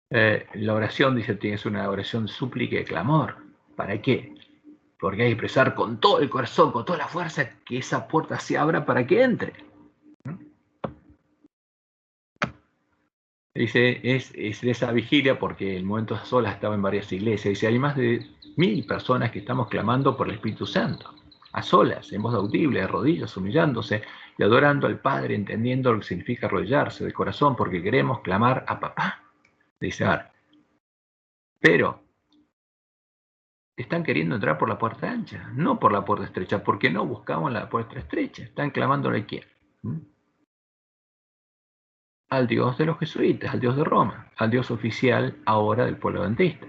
La oración, dice, tienes una oración de súplica y clamor. ¿Para qué? Porque hay que expresar con todo el corazón, con toda la fuerza, que esa puerta se abra para que entre. Dice, es esa vigilia, porque el momento a solas estaba en varias iglesias. Dice, hay más de 1000 personas que estamos clamando por el Espíritu Santo, a solas, en voz audible, de rodillas, humillándose y adorando al Padre, entendiendo lo que significa arrodillarse de corazón, porque queremos clamar a papá. Dice, pero están queriendo entrar por la puerta ancha, no por la puerta estrecha, porque no buscamos la puerta estrecha, están clamándole a quién. Al Dios de los jesuitas, al Dios de Roma, al Dios oficial ahora del pueblo adventista.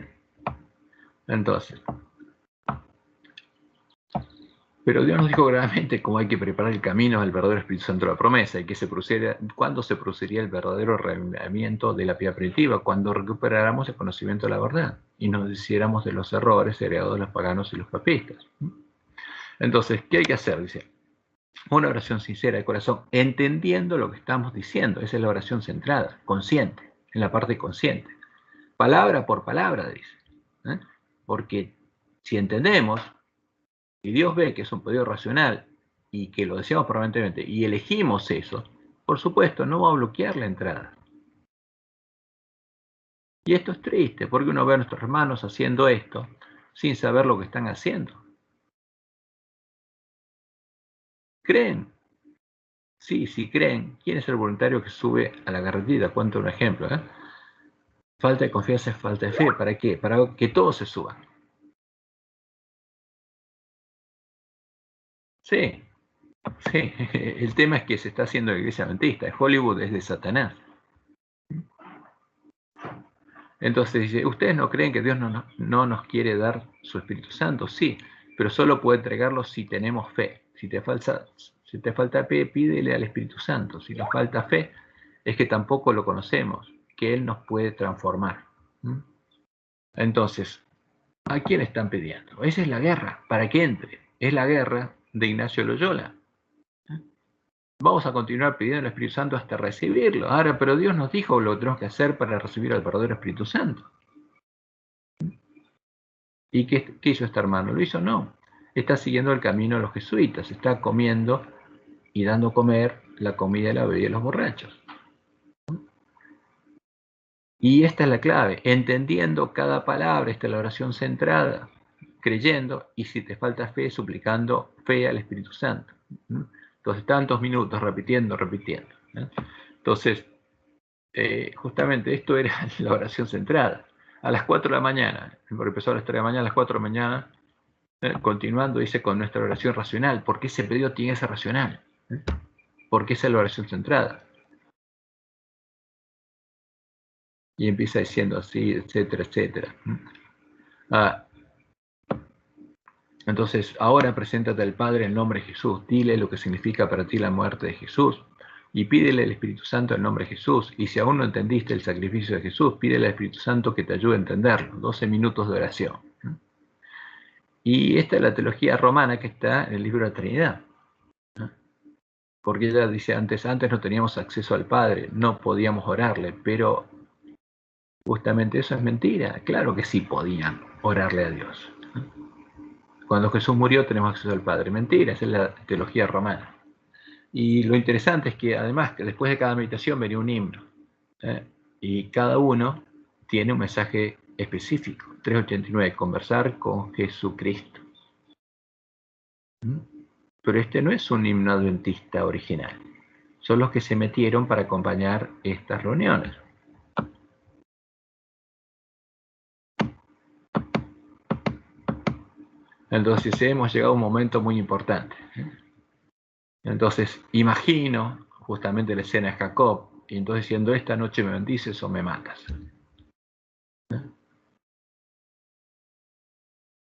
Entonces, pero Dios nos dijo claramente cómo hay que preparar el camino al verdadero Espíritu Santo de la promesa y que cuándo se produciría el verdadero reavivamiento de la piedad primitiva, cuando recuperáramos el conocimiento de la verdad y nos deshiciéramos de los errores heredados de los paganos y los papistas. Entonces, ¿qué hay que hacer? Dice, una oración sincera de corazón, entendiendo lo que estamos diciendo. Esa es la oración centrada, consciente, en la parte consciente. Palabra por palabra, dice. Porque si entendemos, y Dios ve que es un pedido racional y que lo deseamos permanentemente y elegimos eso, por supuesto, no va a bloquear la entrada. Y esto es triste, porque uno ve a nuestros hermanos haciendo esto sin saber lo que están haciendo. ¿Creen? Sí, creen. ¿Quién es el voluntario que sube a la carretilla? Cuento un ejemplo. Falta de confianza es falta de fe. ¿Para qué? Para que todos se suban. Sí. El tema es que se está haciendo la iglesia adventista. Hollywood es de Satanás. Entonces dice, ¿ustedes no creen que Dios no nos quiere dar su Espíritu Santo? Sí, pero solo puede entregarlo si tenemos fe. Si te falta fe, pídele al Espíritu Santo. Si nos falta fe, es que tampoco lo conocemos, que Él nos puede transformar. Entonces, ¿a quién están pidiendo? Esa es la guerra, para que entre. Es la guerra de Ignacio Loyola. Vamos a continuar pidiendo al Espíritu Santo hasta recibirlo. Ahora, pero Dios nos dijo lo que tenemos que hacer para recibir al verdadero Espíritu Santo. ¿Y qué hizo este hermano? ¿Lo hizo? No. Está siguiendo el camino de los jesuitas. Está comiendo y dando comer la comida de la bebida de los borrachos. Y esta es la clave. Entendiendo cada palabra, esta es la oración centrada, creyendo, y si te falta fe, suplicando fe al Espíritu Santo. Entonces, tantos minutos repitiendo. Entonces, justamente esto era la oración centrada. A las 4 de la mañana, empezó a las 3 de la mañana, a las 4 de la mañana, continuando, dice, con nuestra oración racional. ¿Por qué ese pedido tiene esa racional? Porque esa es la oración centrada. Y empieza diciendo así, etcétera, etcétera. Entonces, ahora preséntate al Padre en nombre de Jesús. Dile lo que significa para ti la muerte de Jesús. Y pídele al Espíritu Santo en nombre de Jesús. Y si aún no entendiste el sacrificio de Jesús, pídele al Espíritu Santo que te ayude a entenderlo. 12 minutos de oración. Y esta es la teología romana que está en el libro de la Trinidad. Porque ella dice antes no teníamos acceso al Padre, no podíamos orarle, pero justamente eso es mentira. Claro que sí podían orarle a Dios. Cuando Jesús murió tenemos acceso al Padre. Mentira, esa es la teología romana. Y lo interesante es que además que después de cada meditación venía un himno. Y cada uno tiene un mensaje específico. 389, conversar con Jesucristo. Pero este no es un himno adventista original. Son los que se metieron para acompañar estas reuniones. Entonces hemos llegado a un momento muy importante. Entonces imagino justamente la escena de Jacob, y entonces diciendo, esta noche me bendices o me matas.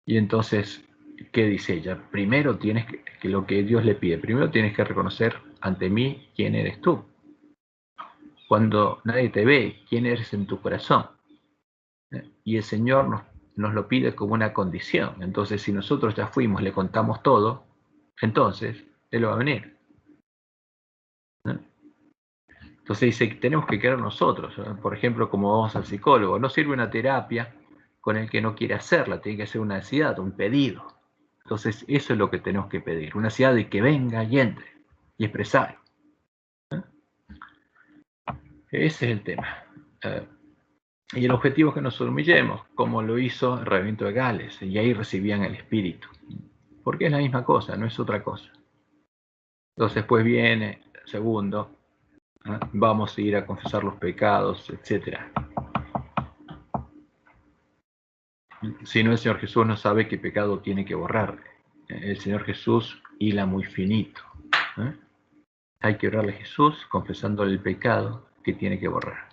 Y entonces, ¿qué dice ella? Primero tienes que lo que Dios le pide, primero tienes que reconocer ante mí quién eres tú. Cuando nadie te ve, quién eres en tu corazón. Y el Señor nos lo pide como una condición. Entonces, si nosotros ya fuimos, le contamos todo, entonces Él va a venir. Entonces dice que tenemos que querer nosotros. Por ejemplo, como vamos al psicólogo, no sirve una terapia con el que no quiere hacerla, tiene que ser una necesidad, un pedido. Entonces eso es lo que tenemos que pedir, una necesidad de que venga y entre y expresar. Ese es el tema. Y el objetivo es que nos humillemos, como lo hizo el Reviento de Gales, y ahí recibían el Espíritu. Porque es la misma cosa, no es otra cosa. Entonces pues viene, segundo, vamos a ir a confesar los pecados, etc. Si no, el Señor Jesús no sabe qué pecado tiene que borrar. El Señor Jesús hila muy finito. Hay que orarle a Jesús confesándole el pecado que tiene que borrar.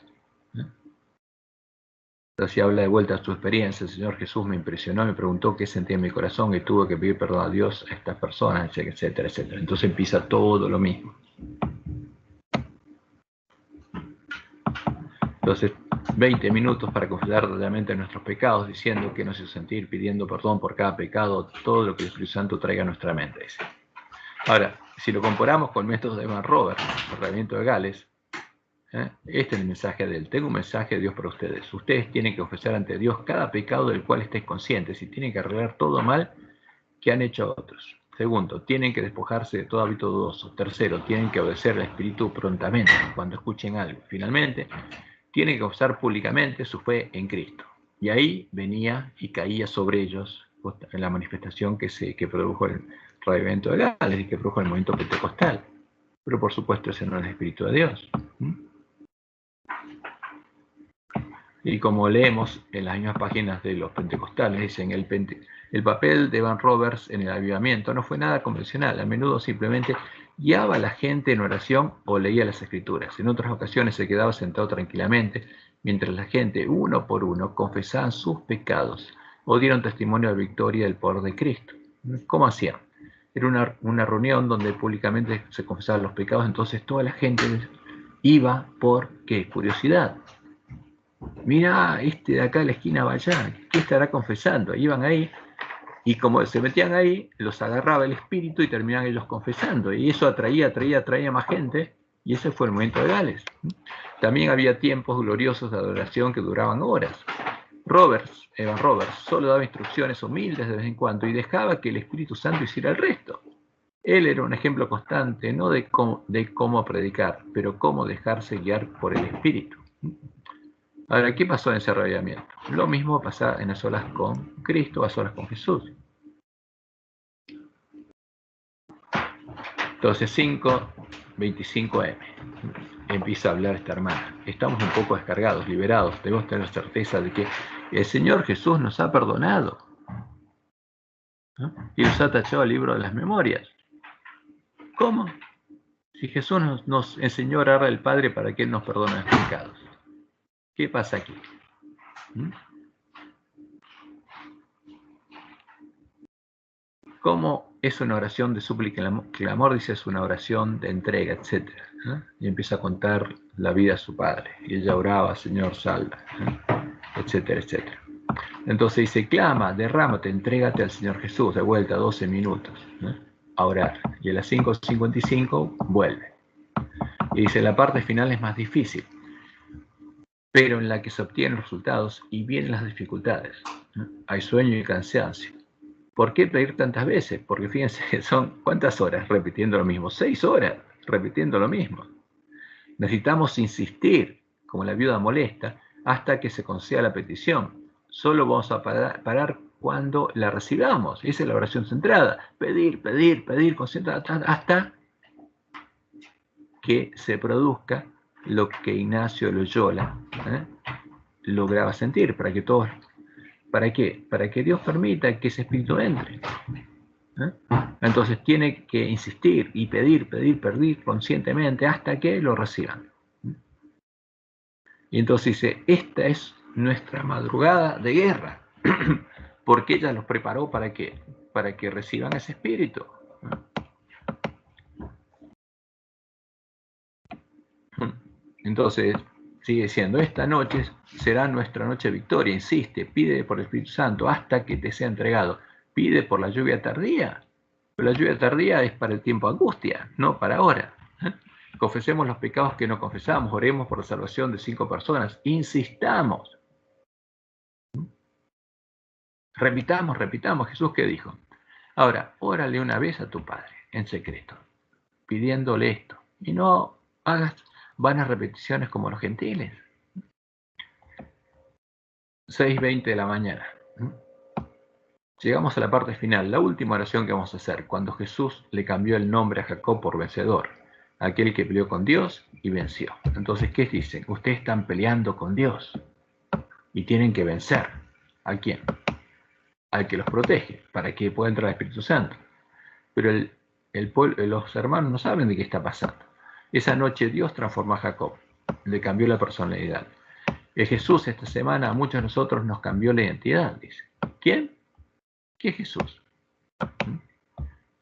Así habla de vuelta a su experiencia. El Señor Jesús me impresionó, me preguntó qué sentía en mi corazón y tuve que pedir perdón a Dios a estas personas, etcétera, etcétera. Entonces empieza todo lo mismo. Entonces, 20 minutos para confesar realmente nuestros pecados, diciendo que nos hizo sentir, pidiendo perdón por cada pecado, todo lo que el Espíritu Santo traiga a nuestra mente. Dice. Ahora, si lo comparamos con el método de Evan Roberts, el Reglamento de Gales, este es el mensaje de él. Tengo un mensaje de Dios para ustedes. Ustedes tienen que confesar ante Dios cada pecado del cual estéis conscientes y tienen que arreglar todo mal que han hecho a otros. Segundo, tienen que despojarse de todo hábito dudoso. Tercero, tienen que obedecer al Espíritu prontamente cuando escuchen algo. Finalmente, tienen que confesar públicamente su fe en Cristo. Y ahí venía y caía sobre ellos en la manifestación que produjo el Reglamento de Gales y que produjo el movimiento pentecostal. Pero por supuesto ese no es el Espíritu de Dios. Y como leemos en las mismas páginas de los pentecostales, dicen, el papel de Evan Roberts en el avivamiento no fue nada convencional. A menudo simplemente guiaba a la gente en oración o leía las escrituras. En otras ocasiones se quedaba sentado tranquilamente mientras la gente, uno por uno, confesaban sus pecados o dieron testimonio de la victoria del poder de Cristo. ¿Cómo hacían? Era una reunión donde públicamente se confesaban los pecados, entonces toda la gente iba por, ¿qué? Curiosidad. Mira, este de acá de la esquina va allá, ¿qué estará confesando? Iban ahí, y como se metían ahí, los agarraba el espíritu y terminaban ellos confesando, y eso atraía más gente, y ese fue el momento de Gales. También había tiempos gloriosos de adoración que duraban horas. Evan Roberts, solo daba instrucciones humildes de vez en cuando y dejaba que el Espíritu Santo hiciera el resto. Él era un ejemplo constante, no de cómo predicar, pero cómo dejarse guiar por el Espíritu. Ahora, ¿qué pasó en ese avivamiento? Lo mismo pasa en las olas con Cristo, a solas con Jesús. Entonces, 5:25M. Empieza a hablar esta hermana. Estamos un poco descargados, liberados. Debemos tener certeza de que el Señor Jesús nos ha perdonado. Y nos ha tachado el libro de las memorias. ¿Cómo? Si Jesús nos enseñó a orar al Padre para que Él nos perdone los pecados. ¿Qué pasa aquí? ¿Cómo es una oración de súplica y clamor? Dice, es una oración de entrega, etc. Y empieza a contar la vida de su padre. Y ella oraba, Señor, salva, etcétera, etcétera. Entonces dice, clama, derrámate, entrégate al Señor Jesús, de vuelta 12 minutos, a orar. Y a las 5:55 vuelve. Y dice, la parte final es más difícil, pero en la que se obtienen resultados y vienen las dificultades. Hay sueño y cansancio. ¿Por qué pedir tantas veces? Porque fíjense que son, ¿cuántas horas repitiendo lo mismo? 6 horas repitiendo lo mismo. Necesitamos insistir, como la viuda molesta, hasta que se conceda la petición. Solo vamos a parar cuando la recibamos. Esa es la oración centrada. Pedir, pedir, pedir, hasta que se produzca lo que Ignacio Loyola lograba sentir, para que todos... ¿Para qué? Para que Dios permita que ese espíritu entre. Entonces tiene que insistir y pedir conscientemente hasta que lo reciban. Y entonces dice, esta es nuestra madrugada de guerra, porque ella los preparó ¿para qué? Para que reciban ese espíritu. Entonces, sigue diciendo, esta noche será nuestra noche de victoria, insiste, pide por el Espíritu Santo hasta que te sea entregado, pide por la lluvia tardía, pero la lluvia tardía es para el tiempo de angustia, no para ahora. Confesemos los pecados que no confesamos, oremos por la salvación de 5 personas, insistamos. Repitamos, Jesús, ¿qué dijo? Ahora, órale una vez a tu Padre, en secreto, pidiéndole esto, y no hagas vanas repeticiones como los gentiles. 6:20 de la mañana. Llegamos a la parte final, la última oración que vamos a hacer, cuando Jesús le cambió el nombre a Jacob por vencedor, aquel que peleó con Dios y venció. Entonces, ¿qué dicen? Ustedes están peleando con Dios y tienen que vencer. ¿A quién? al que los protege, para que pueda entrar el Espíritu Santo. Pero los hermanos no saben de qué está pasando. Esa noche Dios transformó a Jacob, le cambió la personalidad. Jesús esta semana a muchos de nosotros nos cambió la identidad, dice. ¿Quién? ¿Qué es Jesús?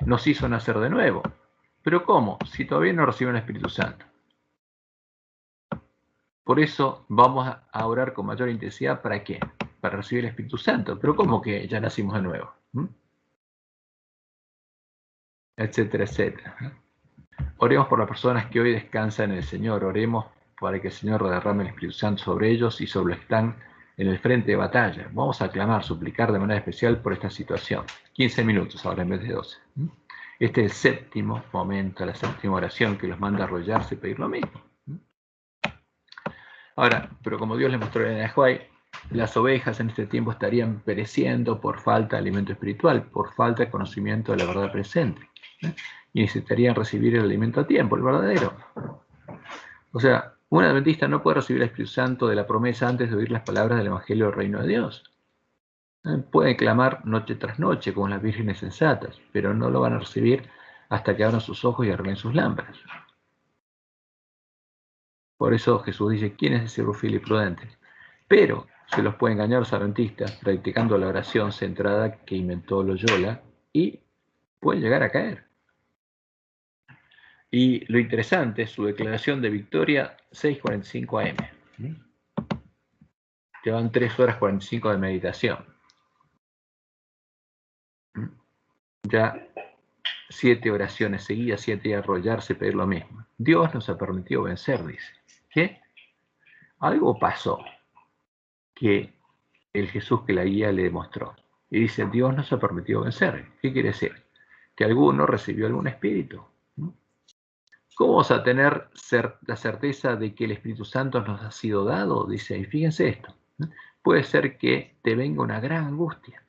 Nos hizo nacer de nuevo. ¿Pero cómo? Si todavía no reciben el Espíritu Santo. Por eso vamos a orar con mayor intensidad. ¿Para qué? Para recibir el Espíritu Santo. ¿Pero cómo que ya nacimos de nuevo? Etcétera, etcétera. Oremos por las personas que hoy descansan en el Señor. Oremos para que el Señor derrame el Espíritu Santo sobre ellos y sobre los que están en el frente de batalla. Vamos a clamar, suplicar de manera especial por esta situación. 15 minutos ahora en vez de 12. Este es el séptimo momento, la séptima oración que los manda a arrollarse y pedir lo mismo. Ahora, pero como Dios les mostró en Ajuay, las ovejas en este tiempo estarían pereciendo por falta de alimento espiritual, por falta de conocimiento de la verdad presente. Y necesitarían recibir el alimento a tiempo, el verdadero. O sea, un adventista no puede recibir el Espíritu Santo de la promesa antes de oír las palabras del Evangelio del Reino de Dios. Pueden clamar noche tras noche como las vírgenes sensatas, pero no lo van a recibir hasta que abran sus ojos y arreglen sus lámparas. Por eso Jesús dice, ¿quién es ese siervo fiel y prudente? Pero se los puede engañar los adventistas practicando la oración centrada que inventó Loyola y pueden llegar a caer. Y lo interesante es su declaración de victoria 6:45 AM. Llevan 3 horas 45 de meditación. Ya 7 oraciones seguidas, 7 y arrollarse, pedir lo mismo. Dios nos ha permitido vencer, dice. ¿Qué? Algo pasó que el Jesús que la guía le demostró. Y dice, Dios nos ha permitido vencer. ¿Qué quiere decir? Que alguno recibió algún espíritu. ¿Cómo vamos a tener la certeza de que el Espíritu Santo nos ha sido dado? Dice, y fíjense esto. Puede ser que te venga una gran angustia.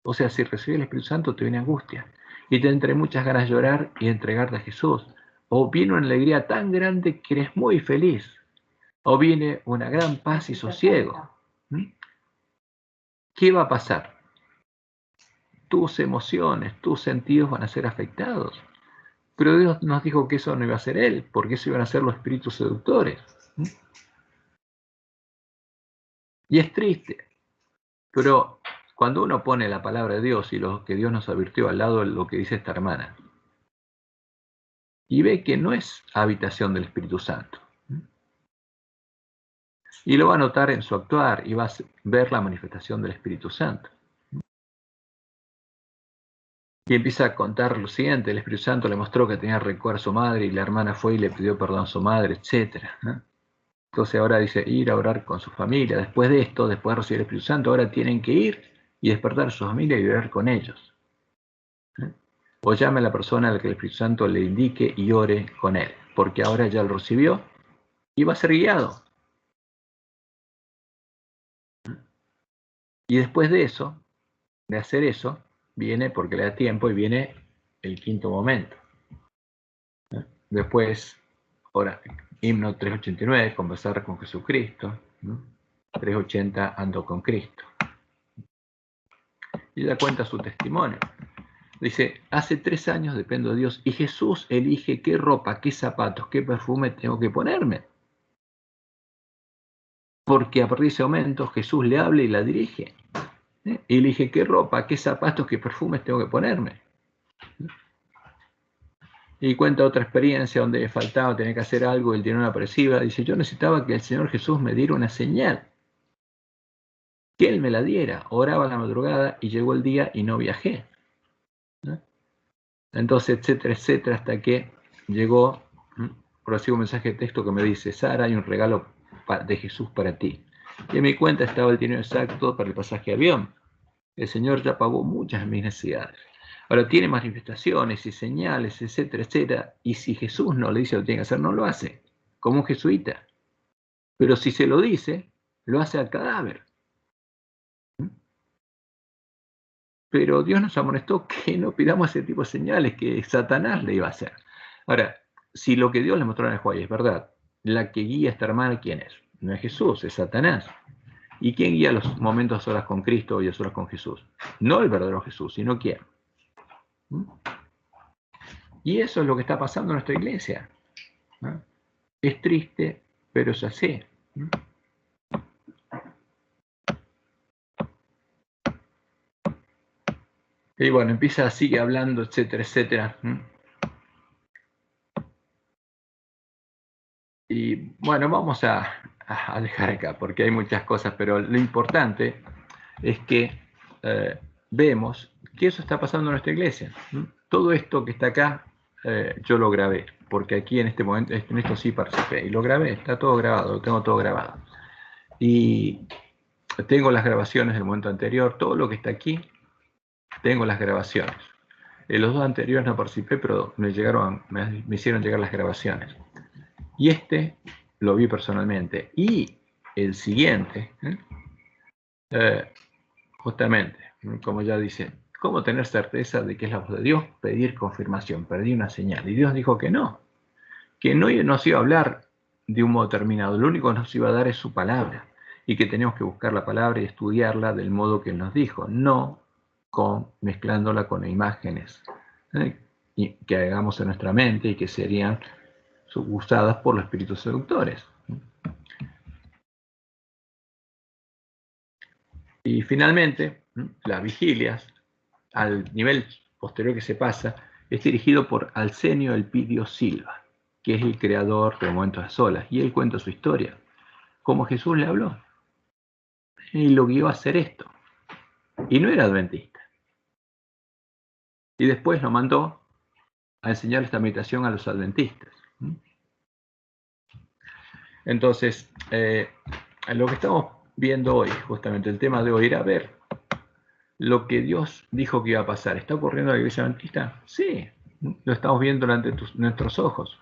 O sea, si recibes el Espíritu Santo te viene angustia. Y te entre muchas ganas de llorar y de entregarte a Jesús. O viene una alegría tan grande que eres muy feliz. O viene una gran paz y sosiego. ¿Qué va a pasar? Tus emociones, tus sentidos van a ser afectados. Pero Dios nos dijo que eso no iba a ser Él, porque eso iban a ser los espíritus seductores. Y es triste. Pero cuando uno pone la palabra de Dios y lo que Dios nos advirtió al lado de lo que dice esta hermana, y ve que no es habitación del Espíritu Santo, y lo va a notar en su actuar y va a ver la manifestación del Espíritu Santo. Y empieza a contar lo siguiente, el Espíritu Santo le mostró que tenía rencor a su madre y la hermana fue y le pidió perdón a su madre, etc. Entonces ahora dice, ir a orar con su familia. Después de esto, después de recibir el Espíritu Santo, ahora tienen que ir y despertar a su familia y orar con ellos. O llame a la persona a la que el Espíritu Santo le indique y ore con él, porque ahora ya lo recibió y va a ser guiado. Y después de eso, de hacer eso, viene, porque le da tiempo, y viene el quinto momento. Después, ahora, himno 389, conversar con Jesucristo. 380, ando con Cristo. Y ella cuenta su testimonio. Dice, hace 3 años dependo de Dios y Jesús elige qué ropa, qué zapatos, qué perfume tengo que ponerme. Porque a partir de ese momento Jesús le habla y la dirige. Y elige qué ropa, qué zapatos, qué perfumes tengo que ponerme. Y cuenta otra experiencia donde le faltaba, tenía que hacer algo, él tiene una apresiva. Dice, yo necesitaba que el Señor Jesús me diera una señal. Que Él me la diera. Oraba a la madrugada y llegó el día y no viajé. Entonces, etcétera, etcétera, hasta que llegó, recibo un mensaje de texto que me dice, Sara, hay un regalo de Jesús para ti. Y en mi cuenta estaba el dinero exacto para el pasaje de avión. El Señor ya pagó muchas de mis necesidades. Ahora tiene manifestaciones y señales, etcétera, etcétera. Y si Jesús no le dice lo que tiene que hacer, no lo hace, como un jesuita. Pero si se lo dice, lo hace al cadáver. Pero Dios nos amonestó que no pidamos ese tipo de señales que Satanás le iba a hacer. Ahora, si lo que Dios le mostró en el Juárez es verdad, la que guía a esta hermana, ¿quién es? No es Jesús, es Satanás. ¿Y quién guía los momentos a solas con Cristo y a solas con Jesús? No el verdadero Jesús, sino quién. Y eso es lo que está pasando en nuestra iglesia. Es triste, pero es así. Y bueno, empieza, sigue hablando, etcétera, etcétera. Y bueno, vamos a dejar acá, porque hay muchas cosas, pero lo importante es que vemos que eso está pasando en nuestra iglesia. Todo esto que está acá, yo lo grabé, porque aquí en este momento, en esto sí participé, y lo grabé, está todo grabado, lo tengo todo grabado. Y tengo las grabaciones del momento anterior, todo lo que está aquí, tengo las grabaciones. En los dos anteriores no participé, pero me hicieron llegar las grabaciones. Y este lo vi personalmente. Y el siguiente, justamente, como ya dice, ¿cómo tener certeza de que es la voz de Dios? Pedir confirmación, pedir una señal. Y Dios dijo que no nos iba a hablar de un modo determinado. Lo único que nos iba a dar es su palabra. Y que teníamos que buscar la palabra y estudiarla del modo que Él nos dijo, no mezclándola con imágenes y que hagamos en nuestra mente y que serían usadas por los espíritus seductores. Y finalmente, las vigilias, al nivel posterior que se pasa, es dirigido por Arsenio Elpidio Silva, que es el creador de Momentos a Solas, y él cuenta su historia, cómo Jesús le habló, y lo guió a hacer esto, y no era adventista. Y después lo mandó a enseñar esta meditación a los adventistas. Entonces, lo que estamos viendo hoy, justamente el tema de hoy, era ver lo que Dios dijo que iba a pasar. ¿Está ocurriendo en la iglesia adventista? Sí, lo estamos viendo delante de nuestros ojos.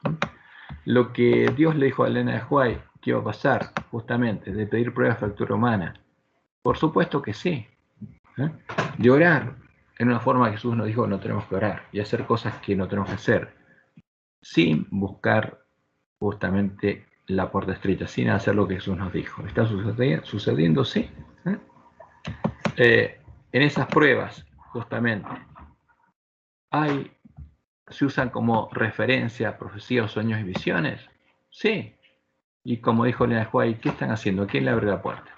Lo que Dios le dijo a Elena de White que iba a pasar, justamente, de pedir pruebas de fractura humana. Por supuesto que sí. De orar en una forma que Jesús nos dijo que no tenemos que orar y hacer cosas que no tenemos que hacer, sin buscar justamente la puerta estrecha, sin hacer lo que Jesús nos dijo. ¿Está sucediendo? Sí. En esas pruebas, justamente, se usan como referencia profecías, sueños y visiones. Sí. Y como dijo Elena White, ¿qué están haciendo? ¿Quién le abre la puerta?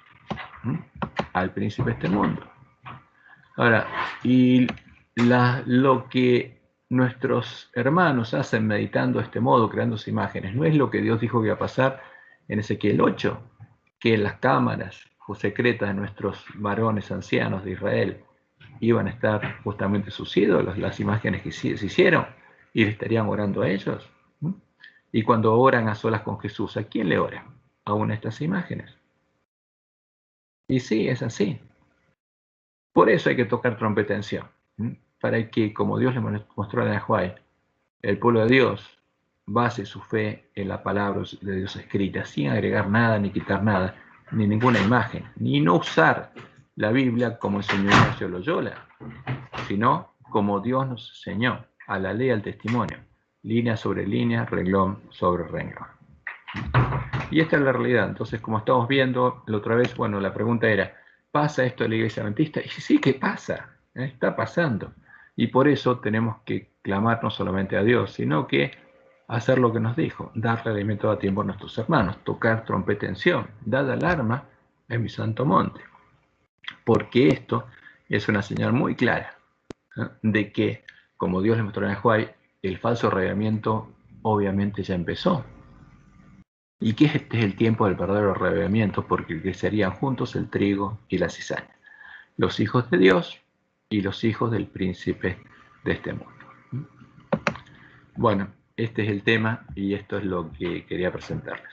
Al príncipe de este mundo. Ahora, y lo que nuestros hermanos hacen meditando de este modo, creándose imágenes, no es lo que Dios dijo que iba a pasar en Ezequiel 8, que en las cámaras secretas de nuestros varones ancianos de Israel iban a estar justamente sus ídolos, las imágenes que se hicieron, y le estarían orando a ellos. Y cuando oran a solas con Jesús, ¿a quién le oran? A una de estas imágenes. Y sí, es así. Por eso hay que tocar trompeta en Sion, para que, como Dios le mostró a Nahuay, el pueblo de Dios base su fe en la palabra de Dios escrita, sin agregar nada, ni quitar nada, ni ninguna imagen, ni no usar la Biblia como enseñó Ignacio Loyola, sino como Dios nos enseñó, a la ley, al testimonio, línea sobre línea, renglón sobre renglón. Y esta es la realidad. Entonces, como estamos viendo la otra vez, bueno, la pregunta era, ¿pasa esto en la iglesia adventista? Y sí que pasa, está pasando. Y por eso tenemos que clamar no solamente a Dios, sino que hacer lo que nos dijo, darle alimento a tiempo a nuestros hermanos, tocar trompeta en Sion, dar alarma en mi santo monte. Porque esto es una señal muy clara de que, como Dios le mostró a Nahuay, el falso arrebatamiento obviamente ya empezó. Y que este es el tiempo del verdadero arrebatamiento, porque crecerían juntos el trigo y la cizaña, los hijos de Dios y los hijos del príncipe de este mundo. Bueno, este es el tema y esto es lo que quería presentarles.